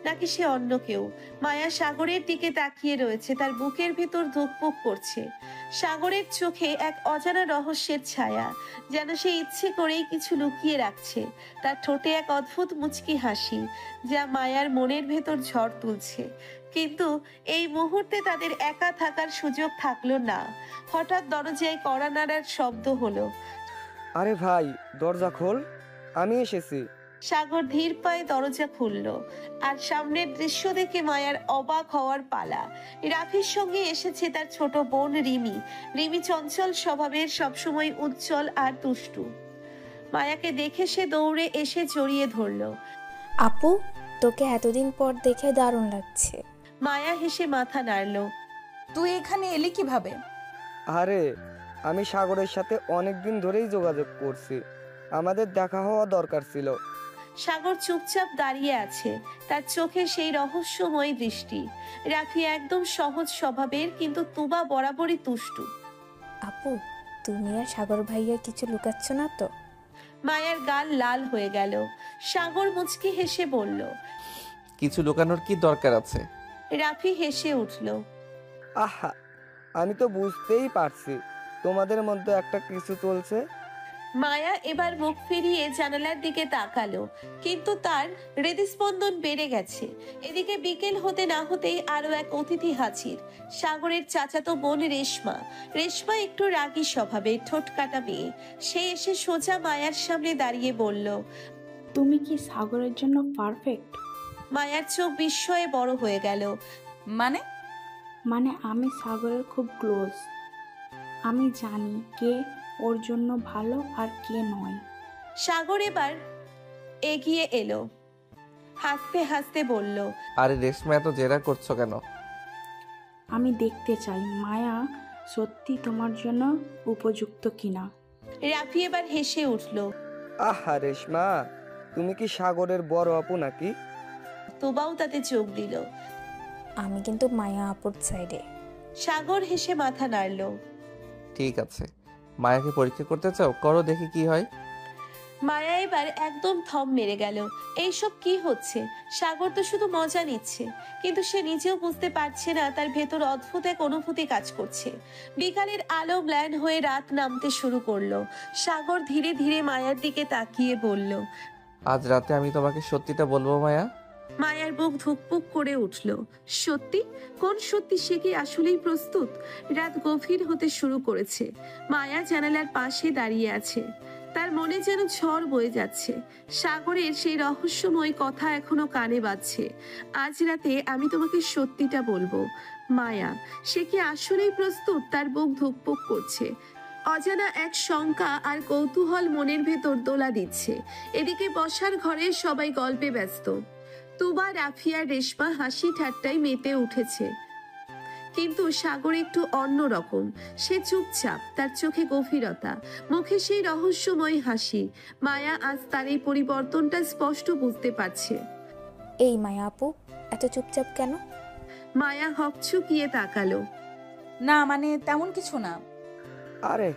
নাকি সে অন্য কেউ? মায়া সাগরের দিকে তাকিয়ে রয়েছে। তার বুকের ভেতর ধুকপুক করছে। সাগরের চোখে এক অজানা রহস্যের ছায়া, যেন সে ইচ্ছে করেই কিছু লুকিয়ে রাখছে। তার ঠোঁটে এক অদ্ভুত মুচকি হাসি, যা মায়ার মনের ভেতর ঝড় তুলছে। কিন্তু এই মুহূর্তে তাদের একা থাকার সুযোগ থাকলো না। হঠাৎ দরজায় কড়া নাড়ার শব্দ হলো। আরে ভাই, দরজা খোল, আমি এসেছি। সাগর ধীর পায়ে দরজা খুলল, আর সামনের দৃশ্য দেখে মায়ার অবাক হওয়ার পালা। রাফির সঙ্গে এসেছে তার ছোট বোন রিমি। রিমি চঞ্চল স্বভাবের, সবসময় উজ্জ্বল আর দুষ্টু। মায়াকে দেখে সে দৌড়ে এসে জড়িয়ে ধরলো। আপু, তোকে এতদিন পর দেখে দারুণ লাগছে। মায়া হেসে মাথা নাড়ল। তুই এখানে এলি কিভাবে? আরে, আমি সাগরের সাথে অনেক দিন ধরেই যোগাযোগ করছি, আমাদের দেখা হওয়া দরকার ছিল। সাগর চুপচাপ দাঁড়িয়ে আছে, তার চোখে সেই রহস্যময় দৃষ্টি। রাফি একদম সহজ স্বভাবের, কিন্তু তুবা বরাবরই তুষ্টু। আপু, তুমি আর সাগর ভাইয়া কিছু লুকাচ্ছ না তো? মায়ার গাল লাল হয়ে গেল। সাগর মুচকি হেসে বলল, কিছু লুকানোর কি দরকার আছে? রাফি হেসে উঠল। আহা, আমি তো বুঝতেই পারছি তোমাদের মধ্যে একটা কিছু চলছে। মায়া এবার মুখ ফিরিয়ে জানালার দিকে তাকালো, কিন্তু তার হৃদস্পন্দন বেড়ে গেছে। এদিকে বিকেল হতে না হতেই আরো এক অতিথি হাজির, সাগরের চাচাতো বোন রেশমা। রেশমা একটু রাগী স্বভাবের, ঠোঁট কাটা মেয়ে। সে এসে সোজা মায়ার সামনে দাঁড়িয়ে বলল, তুমি কি সাগরের জন্য পারফেক্ট? মায়ার চোখ বিস্ময়ে বড় হয়ে গেল। মানে? মানে আমি সাগরের খুব ক্লোজ। আমি জানি কে ওর জন্য ভালো আর কে নয়। সাগর এবার এগিয়ে এলো, হাসতে হাসতে বলল, আরে রেশমা, এত জেরা করছো কেন? আমি দেখতে চাই মায়া সত্যি তোমার জন্য উপযুক্ত কিনা। রাফি এবার হেসে উঠল। আহা রেশমা, তুমি কি সাগরের বড় আপু নাকি? তোবাও তাতে চোখ দিল। আমি কিন্তু মায়া আপুর সাইডে। সাগর হেসে মাথা নাড়ল। ঠিক আছে, মায়াকে পরীক্ষা করতে চাও? করো, দেখি কি হয়। মায়া এবার একদম থম মেরে গেল। এইসব কি হচ্ছে? সাগর তো শুধু মজা নিচ্ছে, কিন্তু সে নিজেও বুঝতে পারছে না তার ভেতর অদ্ভুত এক অনুভূতি কাজ করছে। বিকালের আলো ম্লান হয়ে রাত নামতে শুরু করলো। সাগর ধীরে ধীরে মায়ার দিকে তাকিয়ে বলল, আজ রাতে আমি তোমাকে সত্যিটা বলবো মায়া। মায়ার বুক ধুকপুক করে উঠল। সত্যি? কোন সত্যি? সে কি আসলেই প্রস্তুত? রাত গভীর হতে শুরু করেছে। মায়া জানালার পাশে দাঁড়িয়ে আছে, তার মনে যেন ঝড় বয়ে যাচ্ছে। সাগরের সেই রহস্যময় কথা এখনো কানে বাজছে। আজ রাতে আমি তোমাকে সত্যিটা বলবো। মায়া, সে কি আসলেই প্রস্তুত? তার বুক ধুকপুক করছে। অজানা এক শঙ্কা আর কৌতূহল মনের ভেতর দোলা দিচ্ছে। এদিকে বসার ঘরে সবাই গল্পে ব্যস্ত। তুবা, রাফিয়া, রেশমা হাসি ঠাট্টায় মেতে উঠেছে, কিন্তু সাগর একটু অন্য রকম। সে চুপচাপ, তার চোখে গভীরতা, মুখে সেই রহস্যময় হাসি। মায়া আজ তার এই পরিবর্তনটা স্পষ্ট বুঝতে পারছে। এই মায়া আপু, এত চুপচাপ কেন? মায়া হকচকিয়ে তাকালো। না মানে তেমন কিছু না। আরে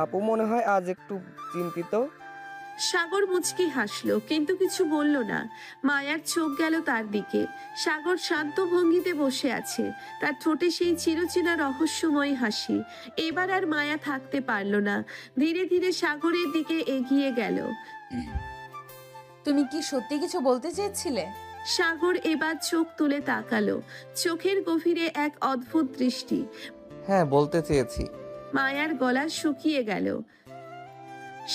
আপু মনে হয় আজ একটু চিন্তিত। সাগর মুচকি হাসলো, কিন্তু কিছু বলল না। মায়ার চোখ গেল তার দিকে। সাগর শান্ত ভঙ্গিতে বসে আছে, তার ঠোঁটে সেই চিরচেনা রহস্যময় হাসি। এবার আর মায়া থাকতে পারল না, ধীরে ধীরে সাগরের দিকে এগিয়ে গেল। তুমি কি সত্যি কিছু বলতে চেয়েছিলে? সাগর এবার চোখ তুলে তাকালো, চোখের গভীরে এক অদ্ভুত দৃষ্টি। হ্যাঁ, বলতে চেয়েছি। মায়ার গলা শুকিয়ে গেল।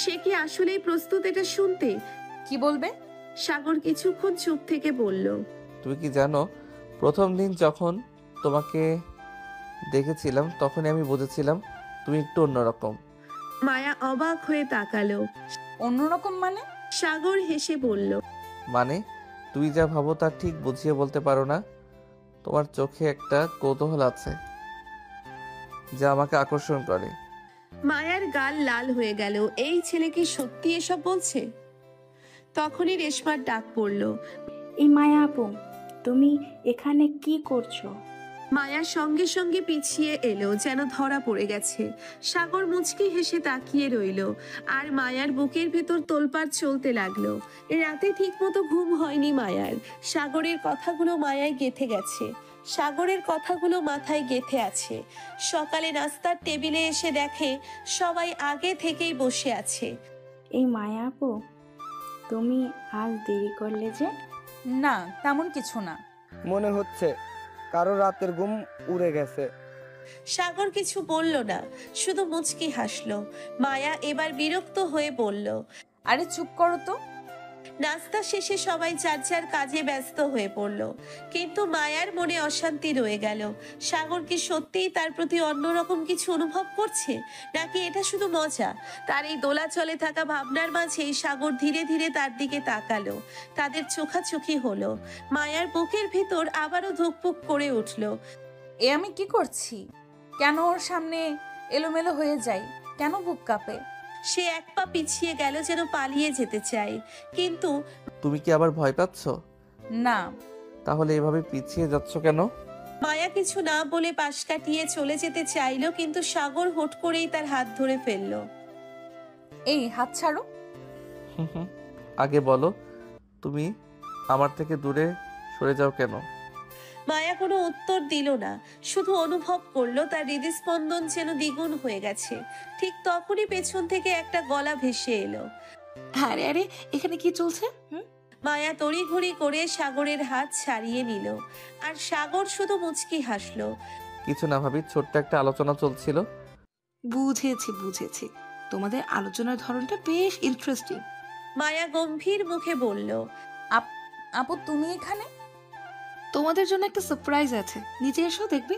সে কি আসলেই প্রস্তুত এটা শুনতে? কি বলবে? সাগর কিছুক্ষণ চুপ থেকে বলল, তুমি কি জানো, প্রথম দিন যখন তোমাকে দেখেছিলাম তখনই আমি বুঝেছিলাম তুমি একটু অন্যরকম। মায়া অবাক হয়ে তাকালো। অন্যরকম মানে? সাগর হেসে বলল, মানে তুই যা ভাবো তা ঠিক বুঝিয়ে বলতে পারো না। তোমার চোখে একটা কৌতূহল আছে যা আমাকে আকর্ষণ করে। মায়ার গাল লাল হয়ে গেল। এই ছেলে কি সত্যি এসব বলছে? তখনই রেশমার ডাক পড়ল। এই মায়া আপু, তুমি এখানে কি করছো? মায়া সঙ্গে সঙ্গে পিছিয়ে এলো, যেন ধরা পড়ে গেছে। সাগর মুচকি হেসে তাকিয়ে রইল, আর মায়ার বুকের ভেতর তোলপাড় চলতে লাগলো। রাতে ঠিক মতো ঘুম হয়নি মায়ার। সাগরের কথাগুলো মায়ায় গেঁথে গেছে, সাগরের কথাগুলো মাথায় গেঁথে আছে। সকালে নাস্তার টেবিলে এসে দেখে সবাই আগে থেকেই বসে আছে। এই মায়া আপু, তুমি আজ দেরি করলে যে? না, তেমন কিছু না। মনে হচ্ছে কারো রাতের ঘুম উড়ে গেছে। সাগর কিছু বলল না, শুধু মুচকি হাসলো। মায়া এবার বিরক্ত হয়ে বলল, আরে চুপ করো তো। নাস্তা শেষে সবাই যার যার কাজে ব্যস্ত হয়ে পড়ল, কিন্তু মায়ার মনে অশান্তি রয়ে গেল। সাগর কি সত্যিই তার প্রতি অন্যরকম কিছু অনুভব করছে, নাকি এটা শুধু মজা? তার এই দোলাচলে থাকা ভাবনার মাঝেই সাগর ধীরে ধীরে তার দিকে তাকালো। তাদের চোখাচোখি হলো। মায়ার বুকের ভেতর আবারও ধুকপুক করে উঠল। এ আমি কি করছি? কেন ওর সামনে এলোমেলো হয়ে যাই? কেন বুক কাঁপে? সে এক পা পিছিয়ে গেল, যেন পালিয়ে যেতে চায়। কিন্তু তুমি কি আবার ভয় পাচ্ছ? না। তাহলে এভাবে পিছিয়ে যাচ্ছ কেন? মায়া কিছু না বলে পাশ কাটিয়ে চলে যেতে চাইলো, কিন্তু সাগর হুট করেই তার হাত ধরে ফেললো। এই হাত ছাড়ো। আগে বলো, তুমি আমার থেকে দূরে সরে যাও কেন? মায়া কোনো উত্তর দিল না, শুধু অনুভব করলো তার হৃদস্পন্দন যেন দ্বিগুণ হয়ে গেছে। ঠিক তখনই পেছন থেকে একটা গলা ভেসে এলো। আরে আরে, এখানে কি চলছে? মায়া তড়িঘড়ি করে সাগরের হাত ছাড়িয়ে নিল, আর সাগর শুধু মুচকি হাসলো। কিছু না ভাবি, ছোট্ট একটা আলোচনা চলছিল। বুঝেছি বুঝেছি, তোমাদের আলোচনার ধরনটা বেশ ইন্টারেস্টিং। মায়া গম্ভীর মুখে বলল, আপু তুমি এখানে? তোমাদের জন্য একটা সারপ্রাইজ আছে, নিচে এসো দেখবে।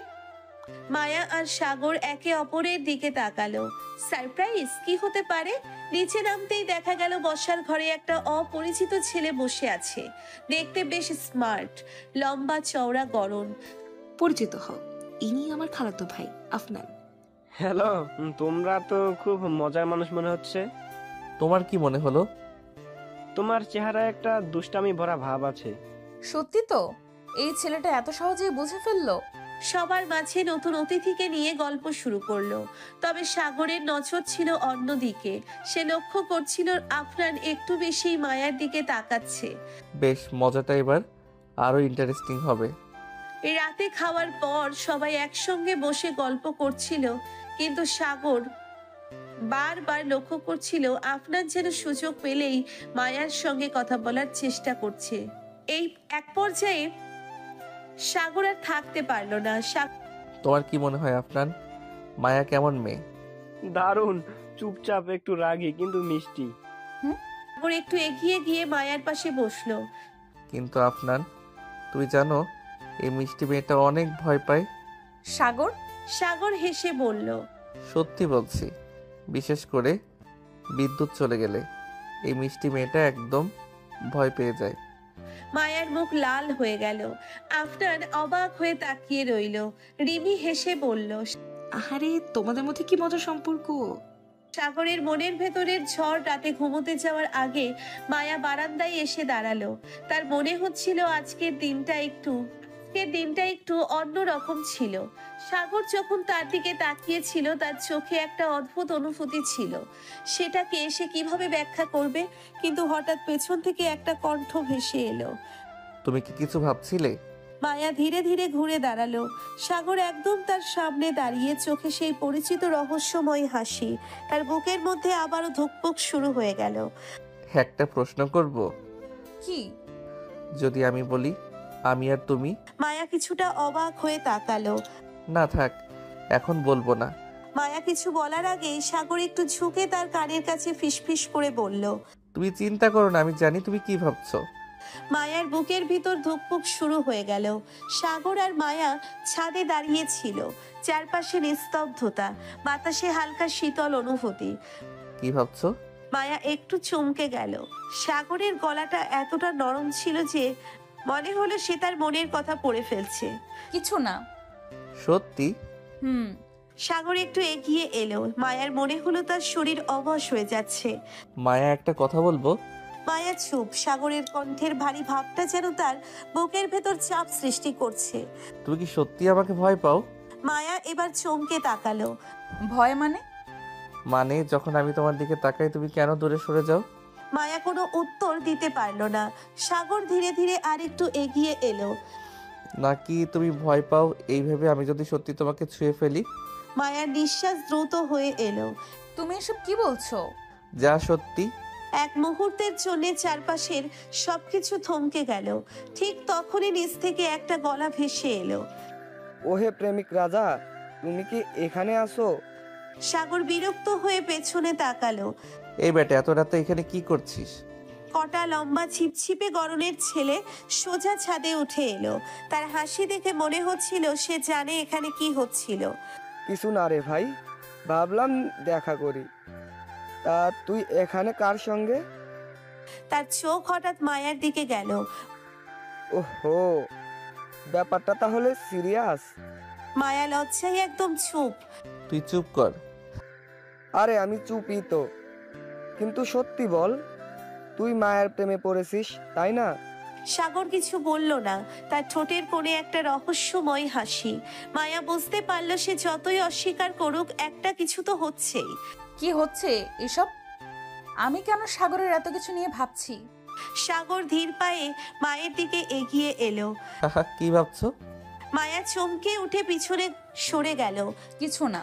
মায়া আর সাগর একে অপরের দিকে তাকালো। সারপ্রাইজ কি হতে পারে? নিচে নামতেই দেখা গেল বসার ঘরে একটা অপরিচিত ছেলে বসে আছে। দেখতে বেশ স্মার্ট, লম্বা চওড়া গড়ন। পরিচিত হও, ইনি আমার খালাতো ভাই আফনান। হ্যালো, তোমরা তো খুব মজার মানুষ মনে হচ্ছে। তোমার কি মনে হলো? তোমার চেহারায় একটা দুষ্টামি ভরা ভাব আছে। সত্যি তো? এই ছেলেটা এত সহজেই বুঝে ফেললো? সবার মাঝে নতুন অতিথিকে নিয়ে গল্প শুরু করলো। তবে সাগরের নজর ছিল অন্যদিকে। সে লক্ষ্য করছিল আফরান একটু বেশি মায়ার দিকে তাকাচ্ছে। বেশ, মজাটা এবার আরো ইন্টারেস্টিং হবে। রাতে খাওয়ার পর সবাই একসঙ্গে বসে গল্প করছিল, কিন্তু সাগর বারবার লক্ষ্য করছিল আফনান যেন সুযোগ পেলেই মায়ার সঙ্গে কথা বলার চেষ্টা করছে। এই এক পর্যায়ে সাগর আর থাকতে পারলো না। তোমার কি মনে হয় আফনান, মায়া কেমন মেয়ে? দারুণ, চুপচাপ, একটু রাগী কিন্তু মিষ্টি। সাগর একটু এগিয়ে গিয়ে মায়ার পাশে বসলো। কিন্তু আফনান, তুমি জানো এই মিষ্টি মেয়েটা অনেক ভয় পায়। সাগর হেসে বলল, সত্যি বলছি, বিশেষ করে বিদ্যুৎ চলে গেলে এই মিষ্টি মেয়েটা একদম ভয় পেয়ে যায়। মায়ার মুখ লাল হয়ে গেল। আফনান অবাক হয়ে তাকিয়ে রইল। রিমি হেসে বলল, আরে তোমাদের মধ্যে কি মজার সম্পর্ক। সাগরের মনের ভেতরের ঝড় রাতে ঘুমোতে যাওয়ার আগে মায়া বারান্দায় এসে দাঁড়ালো। তার মনে হচ্ছিল আজকের দিনটা একটু অন্যরকম ছিল। সাগর যখন তার দিকে তাকিয়েছিল, তার চোখে একটা অদ্ভুত অনুভূতি ছিল। সেটাকে সে কিভাবে ব্যাখ্যা করবে? কিন্তু হঠাৎ পেছন থেকে একটা কণ্ঠ ভেসে এলো। তুমি কি কিছু ভাবছিলে? মায়া ধীরে ধীরে ঘুরে দাঁড়ালো। সাগর একদম তার সামনে দাঁড়িয়ে, চোখে সেই পরিচিত রহস্যময় হাসি। তার বুকের মধ্যে আবারও ধুকপুক শুরু হয়ে গেল। একটা প্রশ্ন করব? কি? যদি আমি বলি আমি আর তুমি? মায়া কিছুটা অবাক হয়ে তাকালো। না থাক, এখন বলবো না। মায়া কিছু বলার আগে সাগর একটু ঝুঁকে তার কানের কাছে ফিসফিস করে বলল, তুমি চিন্তা করো না, আমি জানি তুমি কি ভাবছো। মায়ার বুকের ভিতর ধুকপুক শুরু হয়ে গেল। সাগর আর মায়া ছাদে দাঁড়িয়ে ছিল। চারপাশে নিস্তব্ধতা, বাতাসে হালকা শীতল অনুভূতি। কি ভাবছো? মায়া একটু চমকে গেল। সাগরের গলাটা এতটা নরম ছিল যে মনে হলো সে তার মনের কথা পড়ে ফেলছে। কিছু না। সত্যি? সাগর একটু এগিয়ে এলো। মায়ার মনে হলো তার শরীর অবশ হয়ে যাচ্ছে। মায়া, একটা কথা বলবো? মায়া চুপ। সাগরের কণ্ঠের ভারী ভাবটা যেন তার বুকের ভেতর চাপ সৃষ্টি করছে। তুমি কি সত্যি আমাকে ভয় পাও? মায়া এবার চমকে তাকালো। ভয় মানে যখন আমি তোমার দিকে তাকাই তুমি কেন দূরে সরে যাও? মায়া কোনো উত্তর দিতে পারলো না। সাগর ধীরে ধীরে আরেকটু এগিয়ে এলো। নাকি তুমি ভয় পাও এই ভেবে আমি যদি সত্যি তোমাকে ছুঁয়ে ফেলি? মায়ার নিঃশ্বাস দ্রুত হয়ে এলো। তুমি এসব কি বলছো? যা সত্যি। এক মুহূর্তের জন্য চারপাশের সবকিছু থমকে গেল। ঠিক তখনই নিচ থেকে একটা গলা ভেসে এলো। ওহে প্রেমিক রাজা, তুমি কি এখানে আসো? সাগর বিরক্ত হয়ে পেছনে তাকালো। এই বেটা, এত রাতে এখানে কি করছিস? কটা লম্বা ছিপছিপে গড়নের ছেলে সোজা ছাদে উঠে এলো। তার হাসি দেখে মনে হচ্ছিল সে জানে এখানে কি হচ্ছিল। কিছু না রে ভাই, ভাবলাম দেখা করি। তা তুই এখানে কার সঙ্গে? তার চোখ হঠাৎ মায়ার দিকে গেল। ওহো, ব্যাপারটা তাহলে সিরিয়াস। মায়া লজ্জায় একদম চুপ। তুই চুপ কর। আরে আমি চুপই তো, কিন্তু সত্যি বল, তুই মায়ের প্রেমে পড়েছিস তাই না? সাগর কিছু বলল না, তার ঠোঁটের কোণে একটা রহস্যময় হাসি। মায়া বুঝতে পারল সে যতই অস্বীকার করুক একটা কিছু তো হচ্ছেই। কি হচ্ছে এসব? আমি কেন সাগরের এত কিছু নিয়ে ভাবছি? সাগর ধীর পায়ে মায়ের দিকে এগিয়ে এলো। কি ভাবছো? মায়া চমকে উঠে পিছনে সরে গেল। কিছু না।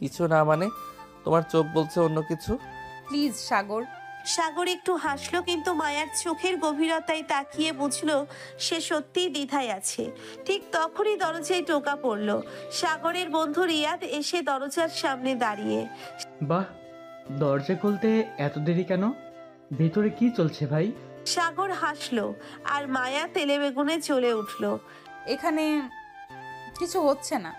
কিছু না মানে? তোমার চোখ বলছে অন্য কিছু। প্লিজ সাগর। সাগর একটু হাসলো, কিন্তু মায়ার চোখের গভীরতায় তাকিয়ে বুঝলো সে সত্যিই দ্বিধায় আছে। ঠিক তখনই দরজায় টোকা পড়লো। সাগরের বন্ধু রিয়াদ এসে দরজার সামনে দাঁড়িয়ে। বাহ, দরজা খুলতে এত দেরি কেন? ভেতরে কি চলছে ভাই? সাগর হাসলো আর মায়া তেলে বেগুনে চলে উঠলো। এখানে কিছু হচ্ছে না।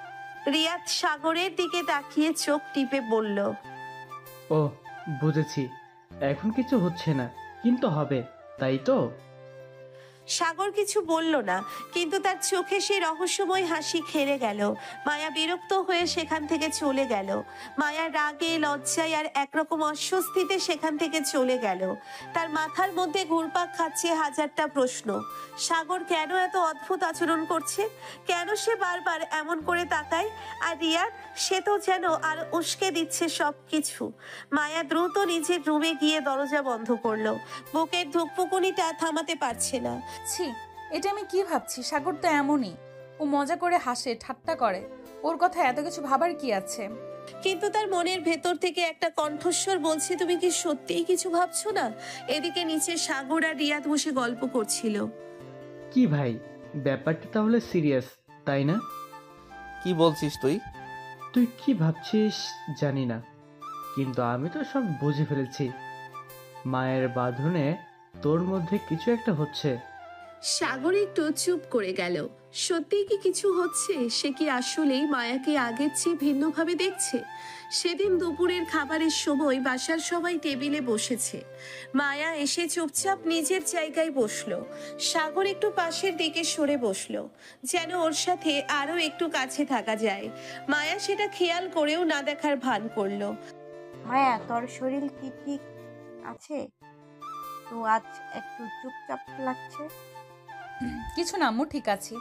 রিয়াদ সাগরের দিকে তাকিয়ে চোখ টিপে বলল, ও বুঝেছি, এখন কিছু হচ্ছে না, কিন্তু হবে, তাই তো? সাগর কিছু বলল না, কিন্তু তার চোখে সেই রহস্যময় হাসি খেলে গেল। মায়া বিরক্ত হয়ে সেখান থেকে চলে গেল। মায়া রাগে, লজ্জায় আর একরকম অস্বস্তিতে সেখান থেকে চলে গেল। তার মাথার মধ্যে ঘুরপাক খাচ্ছে হাজারটা প্রশ্ন। সাগর কেন এত অদ্ভুত আচরণ করছে? কেন সে বারবার এমন করে তাকায়? আর রিয়াদ, সে তো যেন আর উস্কে দিচ্ছে সব কিছু। মায়া দ্রুত নিজের রুমে গিয়ে দরজা বন্ধ করলো। বুকের ধুকপুকুনিটা থামাতে পারছে না। ছি, এটা আমি কি ভাবছি? সাগর তো এমনই, ও মজা করে হাসে, ঠাট্টা করে। ওর কথা এত কিছু ভাবার কি আছে? কিন্তু তার মনের ভেতর থেকে একটা কণ্ঠস্বর বলছে, তুমি কি সত্যিই কিছু ভাবছো না? এদিকে নিচে সাগর আর রিয়াদ বসে গল্প করছিল। কি ভাই, ব্যাপারটা তাহলে সিরিয়াস, তাই না? কি বলছিস তুই? তুই কি ভাবছিস জানি না, কিন্তু আমি তো সব বুঝে ফেলেছি। মায়ের বাঁধনে তোর মধ্যে কিছু একটা হচ্ছে। সাগর একটু চুপ করে গেল। সত্যিই কি কিছু হচ্ছে? সে কি আসলেই মায়াকে আগের চেয়ে ভিন্নভাবে দেখছে? সেদিন দুপুরের খাবারের সময় বাসার সবাই টেবিলে বসেছে। মায়া এসে চুপচাপ নিজের জায়গায় বসলো। সাগর একটু পাশের দিকে সরে বসলো, যেন ওর সাথে আরো একটু কাছে থাকা যায়। মায়া সেটা খেয়াল করেও না দেখার ভান করলো। মায়া, তোর শরীর কি ঠিক আছে? তো আজ একটু চুপচাপ লাগছে। কিছু না আম্মু, ঠিক আছে।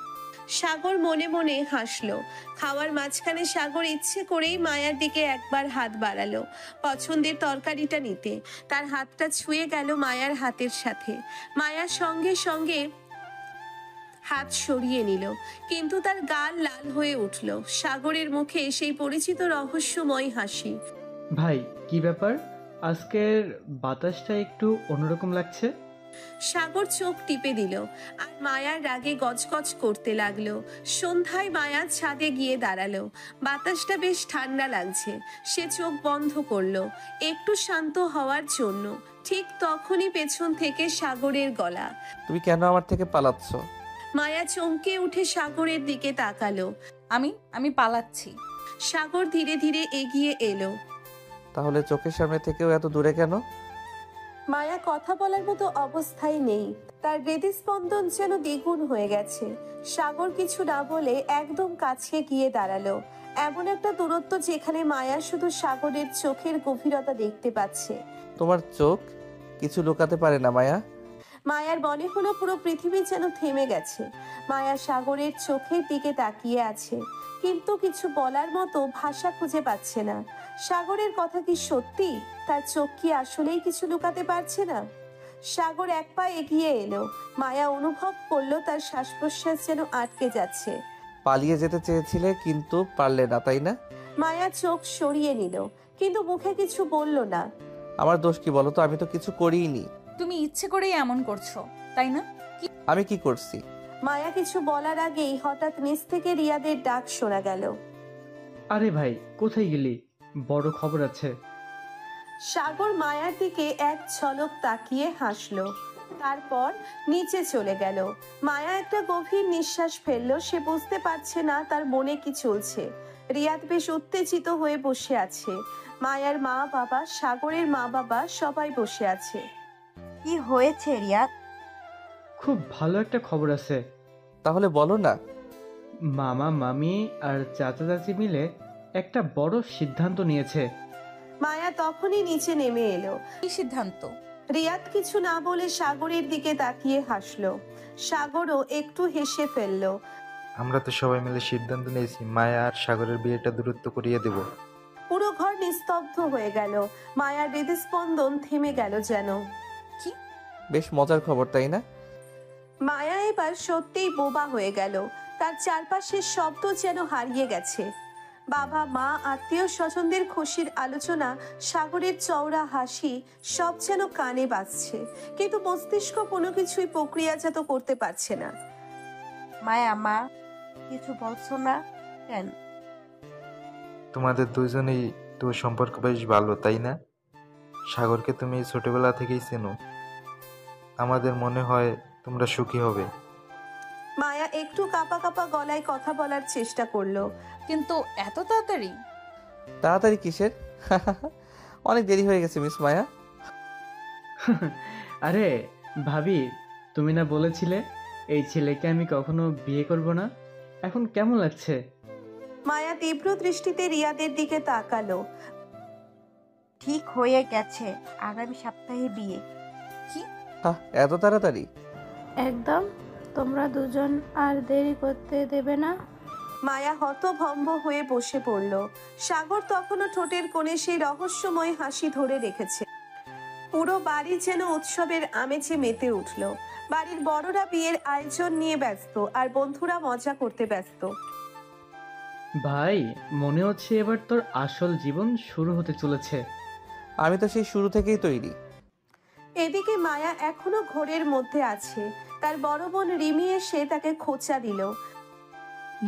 সাগর মনে মনে হাসলো। খাওয়ার মাঝখানে সাগর ইচ্ছে করেই মায়ার দিকে একবার হাত বাড়ালো, পছন্দের তরকারিটা নিতে। তার হাতটা ছুঁয়ে গেল মায়ার হাতের সাথে। মায়ার সঙ্গে সঙ্গে হাত সরিয়ে নিল, কিন্তু তার গাল লাল হয়ে উঠল। সাগরের মুখে সেই পরিচিত রহস্যময় হাসি। ভাই, কি ব্যাপার? আজকের বাতাসটা একটু অন্যরকম লাগছে। সাগর চোখ টিপে দিল আর মায়ার রাগে গজগজ করতে লাগলো। সন্ধ্যায় মায়া ছাদে গিয়ে দাঁড়ালো। বাতাসটা বেশ ঠান্ডা লাগছে। সে চোখ বন্ধ করলো একটু শান্ত হওয়ার জন্য। ঠিক তখনই পেছন থেকে সাগরের গলা। তুমি কেন আমার থেকে পালাচ্ছ? মায়া চমকে উঠে সাগরের দিকে তাকালো। আমি পালাচ্ছি। সাগর ধীরে ধীরে এগিয়ে এলো। তাহলে চোখের সামনে থেকেও এত দূরে কেন? মায়া কথা বলার মতো অবস্থায় নেই। তার হৃদস্পন্দন যেন দ্বিগুণ হয়ে গেছে। সাগর কিছু না বলে একদম কাছে গিয়ে দাঁড়ালো, এমন একটা দূরত্ব যেখানে মায়া শুধু সাগরের চোখের গভীরতা দেখতে পাচ্ছে। তোমার চোখ কিছু লুকাতে পারে না মায়া। মায়ার মনে হলো পুরো পৃথিবী যেন থেমে গেছে। মায়া সাগরের চোখের দিকে তাকিয়ে আছে, কিন্তু কিছু বলার মতো ভাষা খুঁজে পাচ্ছে না। সাগরের কথা কি সত্যি? তার চোখ কি আসলেই কিছু লুকাতে পারছে না? সাগর এক পা এগিয়ে এলো। মায়া অনুভব করলো তার শ্বাস প্রশ্বাস যেন আটকে যাচ্ছে। পালিয়ে যেতে চেয়েছিলে কিন্তু পারলে না, তাই না? মায়া চোখ সরিয়ে নিল, কিন্তু মুখে কিছু বলল না। আমার দোষ কি বলো তো? আমি তো কিছু করিনি। তুমি ইচ্ছে করেই এমন করছো, তাই না? আমি কি করছি? মায়া কিছু বলার আগেই হঠাৎ নিচ থেকে রিয়াদের ডাক শোনা গেল। আরে ভাই, কোথায় গেলি? বড় খবর আছে। সাগর মায়ার দিকে এক ঝলক তাকিয়ে হাসলো, তারপর নিচে চলে গেল। মায়া একটা গভীর নিঃশ্বাস ফেললো। সে বুঝতে পারছে না তার মনে কি চলছে। রিয়াদ বেশ উত্তেজিত হয়ে বসে আছে। মায়ার মা বাবা, সাগরের মা বাবা সবাই বসে আছে। কি হয়েছে রিয়াদ? খুব ভালো একটা খবর আছে। তাহলে বলো না। মামা মামি আর চাচা চাচি মিলে একটা বড় সিদ্ধান্ত নিয়েছে। মায়া তখনই নিচে নেমে এলো। কি সিদ্ধান্ত? রিয়াদ কিছু না বলে সাগরের দিকে তাকিয়ে হাসলো। সাগরও একটু হেসে ফেললো। আমরা তো সবাই মিলে সিদ্ধান্ত নিয়েছি মায়া আর সাগরের বিয়েটা দূরত্ব করিয়ে দেব। পুরো ঘর নিস্তব্ধ হয়ে গেল। মায়ার হৃদস্পন্দন থেমে গেল যেন। কি? বেশ মজার খবর, তাই না? মায়া এবার সত্যিই বোবা হয়ে গেল। তার চারপাশের শব্দ যেন হারিয়ে গেছে। বাবা, মা, আত্মীয় স্বজনদের খুশির আলোচনা, সাগরের চওড়া হাসি, সব যেন কানে বাজছে, কিন্তু মস্তিষ্ক কোনো কিছুই প্রক্রিয়াজাত করতে পারছে না। মায়া, মা কিছু বলছো না কেন? তোমাদের দুজনেই তো সম্পর্ক বেশ ভালো, তাই না? সাগরকে তুমি ছোটবেলা থেকেই চেনো। আমাদের মনে হয় তোমরা সুখী হবে। মায়া একটু কাঁপা কাঁপা গলায় কথা বলার চেষ্টা করলো। কিন্তু এত তাড়াতাড়ি? তাড়াতাড়ি কিসের? অনেক দেরি হয়ে গেছে মিস মায়া। আরে ভাবি, তুমি না বলেছিলে এই ছেলেকে আমি কখনো বিয়ে করব না? এখন কেমন লাগছে? মায়া তীব্র দৃষ্টিতে রিয়াদের দিকে তাকালো। ঠিক হয়ে গেছে, আগামী সপ্তাহে বিয়ে। কি? এত তাড়াতাড়ি? একদম। তোমরা দুজন আর দেরি করতে দেবে না। মায়া হতভম্ব হয়ে বসে পড়ল। সাগর তখনও ঠোঁটের কোণে সেই রহস্যময় হাসি ধরে রেখেছে। পুরো বাড়ি যেন উৎসবের আমেজে মেতে উঠল। বাড়ির বড়রা বিয়ের আয়োজন নিয়ে ব্যস্ত, আর বন্ধুরা মজা করতে ব্যস্ত। ভাই, মনে হচ্ছে এবার তোর আসল জীবন শুরু হতে চলেছে। আমি তো সেই শুরু থেকেই তৈরি। এদিকে মায়া এখনো ঘোরের মধ্যে আছে। তার বড় বোন রিমি এসে তাকে খোঁচা দিল।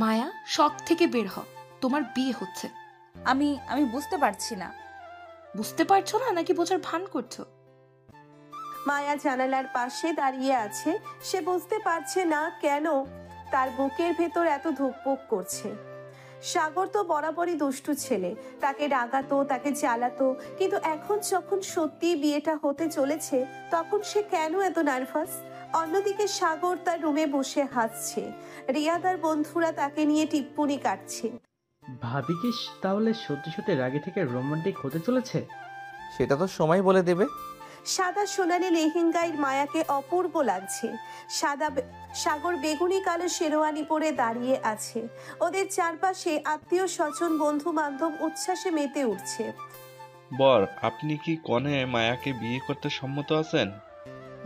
মায়া, শখ থেকে বের হ, তোমার বিয়ে হচ্ছে। আমি বুঝতে পারছি না। বুঝতে পারছো না নাকি বোঝার ভান করছো? মায়া জানালার পাশে দাঁড়িয়ে আছে। সে বুঝতে পারছে না কেন তার বুকের ভেতর এত ধুকপুক করছে। সাগর তো বরাবরই দুষ্টু ছেলে, তাকে রাগাতো, তাকে জ্বালাতো, কিন্তু এখন যখন সত্যি বিয়েটা হতে চলেছে তখন সে কেন এত নার্ভাস? অন্যদিকে সাগর তার রুমে বসে হাসছে। রিয়াদ আর বন্ধুরা তাকে নিয়ে টিপ্পনি কাটছে। ভাবি কি তাহলে সত্যি সত্যি রাগে থেকে রোমান্টিক হতে চলেছে? সেটা তো সময় বলে দেবে। সাদা সোনালি লেহেঙ্গায় মায়াকে অপূর্ব লাগছে। সাগর বেগুনি কালো শেরওয়ানি পরে দাঁড়িয়ে আছে। ওদের চারপাশে আত্মীয় স্বজন, বন্ধু বান্ধব উচ্ছ্বাসে মেতে উঠছে। বর, আপনি কি কনে মায়াকে বিয়ে করতে সম্মত আছেন?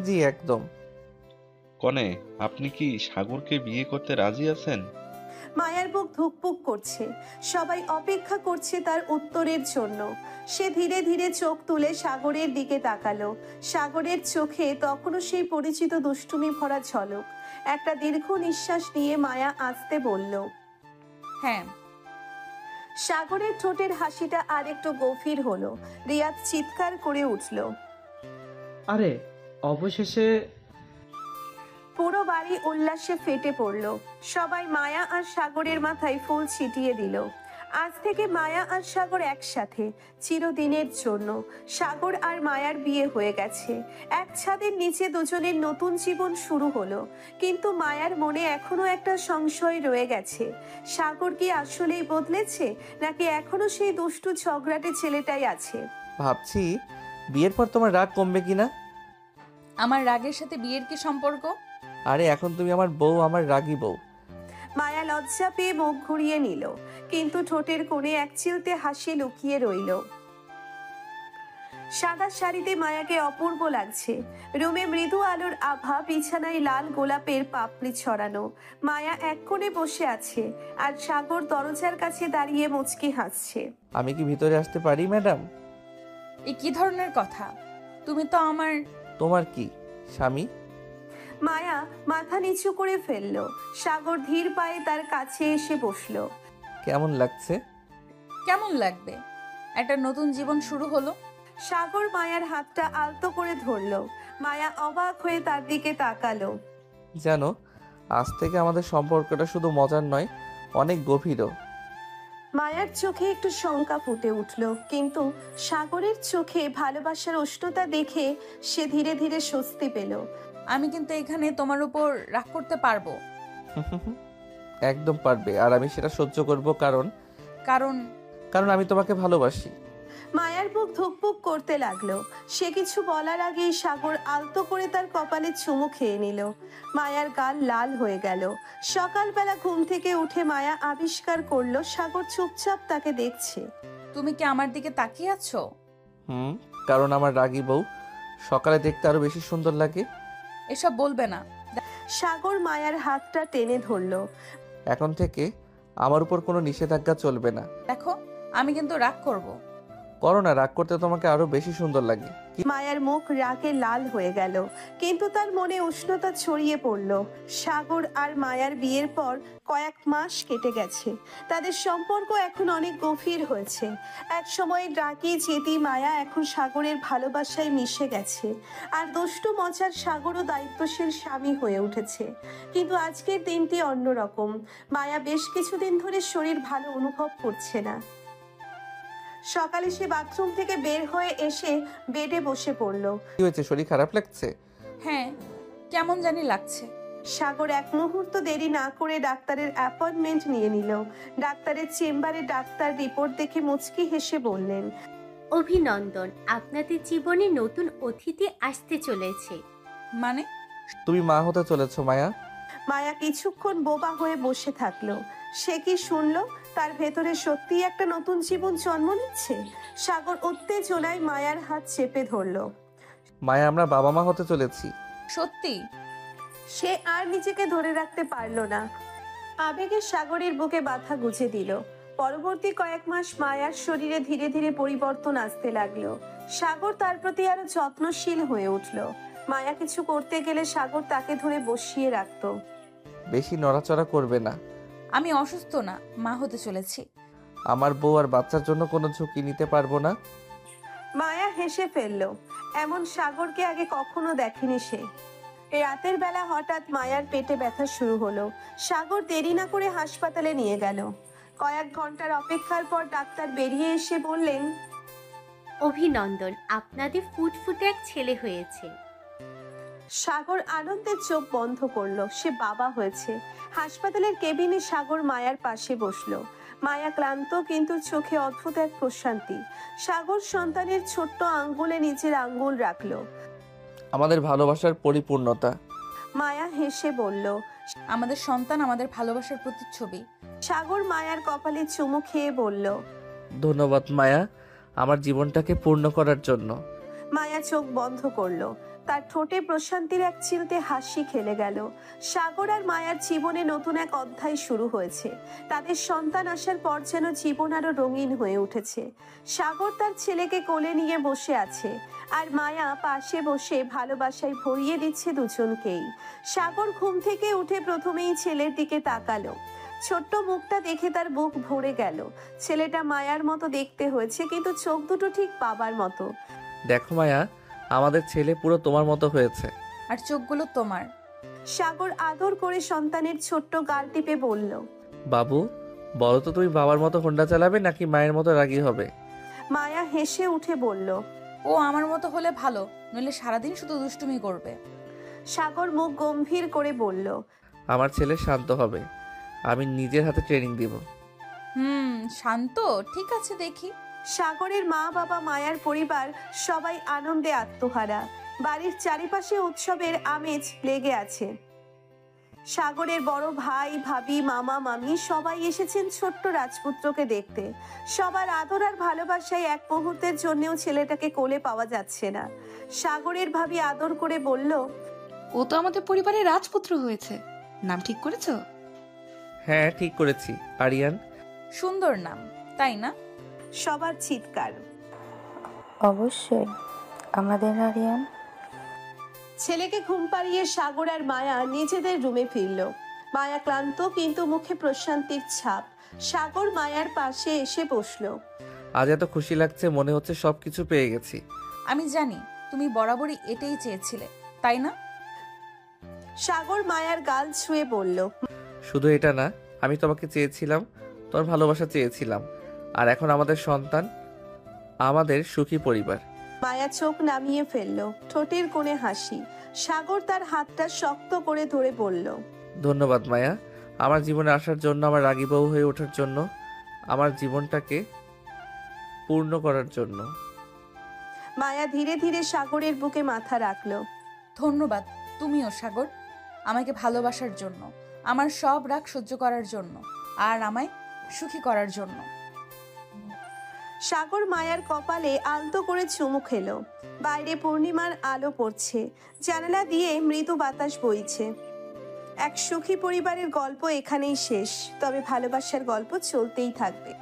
জি একদম। কনে, আপনি কি সাগরকে বিয়ে করতে রাজি আছেন? মায়ার বুক ধুকপুক করছে। সবাই অপেক্ষা করছে তার উত্তরের জন্য। সে ধীরে ধীরে চোখ তুলে সাগরের দিকে তাকালো। সাগরের চোখে তখনও সেই পরিচিত দুষ্টুমি ভরা ঝলক। একটা দীর্ঘ নিঃশ্বাস নিয়ে মায়া আস্তে বলল, হ্যাঁ। সাগরের ঠোঁটের হাসিটা আর একটু গভীর হলো। রিয়াদ চিৎকার করে উঠল। আরে অবশেষে! পুরো বাড়ি উল্লাসে ফেটে পড়ল। সবাই মায়া আর সাগরের মাথায় ফুল ছিটিয়ে দিল। আজ থেকে মায়া আর সাগর একসাথে, চিরদিনের জন্য। সাগর আর মায়ার বিয়ে হয়ে গেছে। এক ছাদের নিচে দুজনের নতুন জীবন শুরু হলো। কিন্তু মায়ার মনে এখনো একটা সংশয় রয়ে গেছে। সাগর কি আসলেই বদলেছে, নাকি এখনো সেই দুষ্টু ঝগড়াটে ছেলেটাই আছে? ভাবছি বিয়ের পর তোমার রাগ কমবে কিনা। আমার রাগের সাথে বিয়ের কি সম্পর্ক? আরে এখন তুমি আমার বউ, আমার রাগী বউ। মায়া লজ্জা পেয়ে মুখ ঘুরিয়ে নিল, কিন্তু ঠোঁটের কোণে এক চিলতে হাসি লুকিয়ে রইল। সাদা শাড়িতে মায়াকে অপূর্ব লাগছে। রুমে মৃদু আলোর আভা, বিছানায় লাল গোলাপের পাপড়ি ছড়ানো। মায়া এক কোণে বসে আছে, আর সাগর দরজার কাছে দাঁড়িয়ে মুচকি হাসছে। আমি কি ভিতরে আসতে পারি ম্যাডাম? এ কি ধরনের কথা? তুমি তো আমার... তোমার কি স্বামী? মায়া মাথা নিচু করে ফেলল। সাগর ধীর পায়ে তার কাছে এসে বসলো। কেমন লাগছে? কেমন লাগবে? একটা নতুন জীবন শুরু হলো। সাগর মায়ার হাতটা আলতো করে ধরলো। মায়া অবাক হয়ে তার দিকে তাকালো। জানো, আজ থেকে আমাদের সম্পর্কটা শুধু মজার নয়, অনেক গভীরও। মায়ার চোখে একটু শঙ্কা ফুটে উঠল, কিন্তু সাগরের চোখে ভালোবাসার উষ্ণতা দেখে সে ধীরে ধীরে স্বস্তি পেল। আমি কিন্তু এখানে তোমার উপর রাগ করতে পারবো। একদম পারবে, আর আমি সেটা সহ্য করব, কারণ কারণ কারণ আমি তোমাকে ভালোবাসি। মায়ার বুক ধুকপুক করতে লাগলো। সে কিছু বলার আগেই সাগর আলতো করে তার কপালে চুমু খেয়ে নিল। মায়ার গাল লাল হয়ে গেল। সকালবেলা ঘুম থেকে উঠে মায়া আবিষ্কার করলো সাগর চুপচাপ তাকে দেখছে। তুমি কি আমার দিকে তাকিয়ে আছো? কারণ আমার রাগী বউ সকালে দেখতে আরো বেশি সুন্দর লাগে। এসব বলবে না। সাগর মায়ার হাতটা টেনে ধরলো। এখন থেকে আমার উপর কোনো নিষেধাজ্ঞা চলবে না। দেখো, আমি কিন্তু রাগ করব। করো না, রাগ করতে তোমাকে আরো বেশি সুন্দর লাগে। মায়ার মুখ রাগে লাল হয়ে গেল, কিন্তু তার মনে উষ্ণতা ছড়িয়ে পড়ল। সাগর আর মায়ার বিয়ের পর কয়েক মাস কেটে গেছে। তাদের সম্পর্ক এখন অনেক গভীর হয়েছে। এক সময় ডাকি জেদি মায়া এখন সাগরের ভালোবাসায় মিশে গেছে। আর দুষ্টু মজার সাগরও দায়িত্বশীল স্বামী হয়ে উঠেছে। কিন্তু আজকের দিনটি অন্যরকম। মায়া বেশ কিছুদিন ধরে শরীর ভালো অনুভব করছে না। সকালে সে বাথরুম থেকে বের হয়ে এসে বেডে বসে পড়ল। কি হয়েছে, শরীর খারাপ লাগছে? হ্যাঁ, কেমন জানি লাগছে। সাগর এক মুহূর্ত দেরি না করে ডাক্তারের অ্যাপয়েন্টমেন্ট নিয়ে নিল। ডাক্তারের চেম্বারে ডাক্তার রিপোর্ট দেখে মুচকি হেসে বললেন, অভিনন্দন, আপনাদের জীবনে নতুন অতিথি আসতে চলেছে। মানে? তুমি মা হতে চলেছো মায়া। মায়া কিছুক্ষণ বোবা হয়ে বসে থাকলো। সে কি শুনলো? তার ভেতরে সত্যিই একটা নতুন জীবন জন্ম নিচ্ছে। সাগর উত্তেজনায় মায়ার হাত চেপে ধরলো। মায়া, আমরা বাবা মা হতে চলেছি। সত্যি? সে আর নিজেকে ধরে রাখতে পারলো না। আবেগে সাগরের বুকে বাধা গুঁজে দিল। পরবর্তী কয়েক মাস মায়ার শরীরে ধীরে ধীরে পরিবর্তন আসতে লাগলো। সাগর তার প্রতি আরো যত্নশীল হয়ে উঠল। মায়া কিছু করতে গেলে সাগর তাকে ধরে বসিয়ে রাখতো। বেশি নড়াচড়া করবে না। আমি অসুস্থ না, মা হতে চলেছি। আমার বউ আর বাচ্চার জন্য কোনো ঝুঁকি নিতে পারবো না। মায়া হেসে ফেলল। এমন সাগরকে আগে কখনো দেখেনি সে। রাতের বেলা হঠাৎ মায়ার পেটে ব্যথা শুরু হলো। সাগর দেরি না করে হাসপাতালে নিয়ে গেল। কয়েক ঘন্টার অপেক্ষার পর ডাক্তার বেরিয়ে এসে বললেন, অভিনন্দন, আপনাদের ফুটফুটে এক ছেলে হয়েছে। সাগর আনন্দের চোখ বন্ধ করলো। সে বাবা হয়েছে। হাসপাতালের কেবিনে সাগর মায়ার পাশে বসলো। মায়া ক্লান্ত, কিন্তু চোখে অদ্ভুত এক প্রশান্তি। সাগর সন্তানের ছোট্ট আঙ্গুলে নিজের আঙ্গুল রাখলো। আমাদের ভালোবাসার পরিপূর্ণতা। মায়া হেসে বলল, আমাদের সন্তান আমাদের ভালোবাসার প্রতিচ্ছবি। সাগর মায়ার কপালে চুমু খেয়ে বলল, ধন্যবাদ মায়া, আমার জীবনটাকে পূর্ণ করার জন্য। মায়া চোখ বন্ধ করলো। তার ঠোঁটে প্রশান্তির এক চিলতে হাসি খেলে গেল। সাগর আর মায়ার জীবনে নতুন এক অধ্যায় শুরু হয়েছে। তাদের সন্তান আসার পর যেন জীবন আরো রঙিন হয়ে উঠেছে। সাগর তার ছেলেকে কোলে নিয়ে বসে আছে, আর মায়া পাশে বসে ভালোবাসায় ভরিয়ে দিচ্ছে দুজনকেই। সাগর ঘুম থেকে উঠে প্রথমেই ছেলের দিকে তাকালো। ছোট্ট মুখটা দেখে তার বুক ভরে গেল। ছেলেটা মায়ার মতো দেখতে হয়েছে, কিন্তু চোখ দুটো ঠিক বাবার মতো। দেখো মায়া, আমাদের ছেলে পুরো তোমার মতো হয়েছে। আর চোখগুলো তোমার। সাগর আদর করে সন্তানের ছোট্ট গাল টিপে বলল, বাবু, বলো তো তুমি বাবার মতো হোন্ডা চালাবে নাকি মায়ের মতো রাগী হবে? মায়া হেসে উঠে বলল, ও আমার মতো হলে ভালো, নইলে সারাদিন শুধু দুষ্টুমি করবে। সাগর মুখ গম্ভীর করে বলল, আমার ছেলে শান্ত হবে, আমি নিজের হাতে ট্রেনিং দিব। শান্ত? ঠিক আছে, দেখি। সাগরের মা বাবা, মায়ার পরিবার সবাই আনন্দে আত্মহারা। বাড়ির চারিপাশে উৎসবের আমেজ লেগে আছে। সাগরের বড় ভাই, ভাবি, মামা, মামি সবাই এসেছেন ছোট্ট রাজপুত্রকে দেখতে। সবার আদর আর ভালোবাসায় এক মুহূর্তের জন্যও ছেলেটাকে কোলে পাওয়া যাচ্ছে না। সাগরের ভাবি আদর করে বলল, ও তো আমাদের পরিবারের রাজপুত্র হয়েছে। নাম ঠিক করেছো? হ্যাঁ, ঠিক করেছি, আরিয়ান। সুন্দর নাম, তাই না? সবার চিৎকার। অবশ্যই, আমাদের আরিয়ান। ছেলেকে ঘুম পাড়িয়ে সাগর আর মায়া নিজেদের রুমে ফিরল। মায়া ক্লান্ত, কিন্তু মুখে প্রশান্তির ছাপ। সাগর মায়ার পাশে এসে বসলো। আজ এত খুশি লাগছে, মনে হচ্ছে সবকিছু পেয়ে গেছি। আমি জানি তুমি বরাবরই এটাই চেয়েছিলে, তাই না? সাগর মায়ার গাল ছুঁয়ে বলল, শুধু এটা না, আমি তোমাকে চেয়েছিলাম, তোমার ভালোবাসা চেয়েছিলাম, আর এখন আমাদের সন্তান, আমাদের সুখী পরিবার। মায়া চোখ নামিয়ে ফেলল, ঠোঁটের কোণে হাসি। সাগর তার হাতটা শক্ত করে ধরে বলল, ধন্যবাদ মায়া, আমার জীবনে আসার জন্য, আমার রাগী বউ হয়ে ওঠার জন্য, আমার জীবনটাকে পূর্ণ করার জন্য। মায়া ধীরে ধীরে সাগরের বুকে মাথা রাখলো। ধন্যবাদ তুমিও সাগর, আমাকে ভালোবাসার জন্য, আমার সব রাগ সহ্য করার জন্য, আর আমায় সুখী করার জন্য। সাগর মায়ার কপালে আলতো করে চুমু খেলো। বাইরে পূর্ণিমার আলো পড়ছে, জানালা দিয়ে মৃদু বাতাস বইছে। এক সুখী পরিবারের গল্প এখানেই শেষ, তবে ভালোবাসার গল্প চলতেই থাকবে।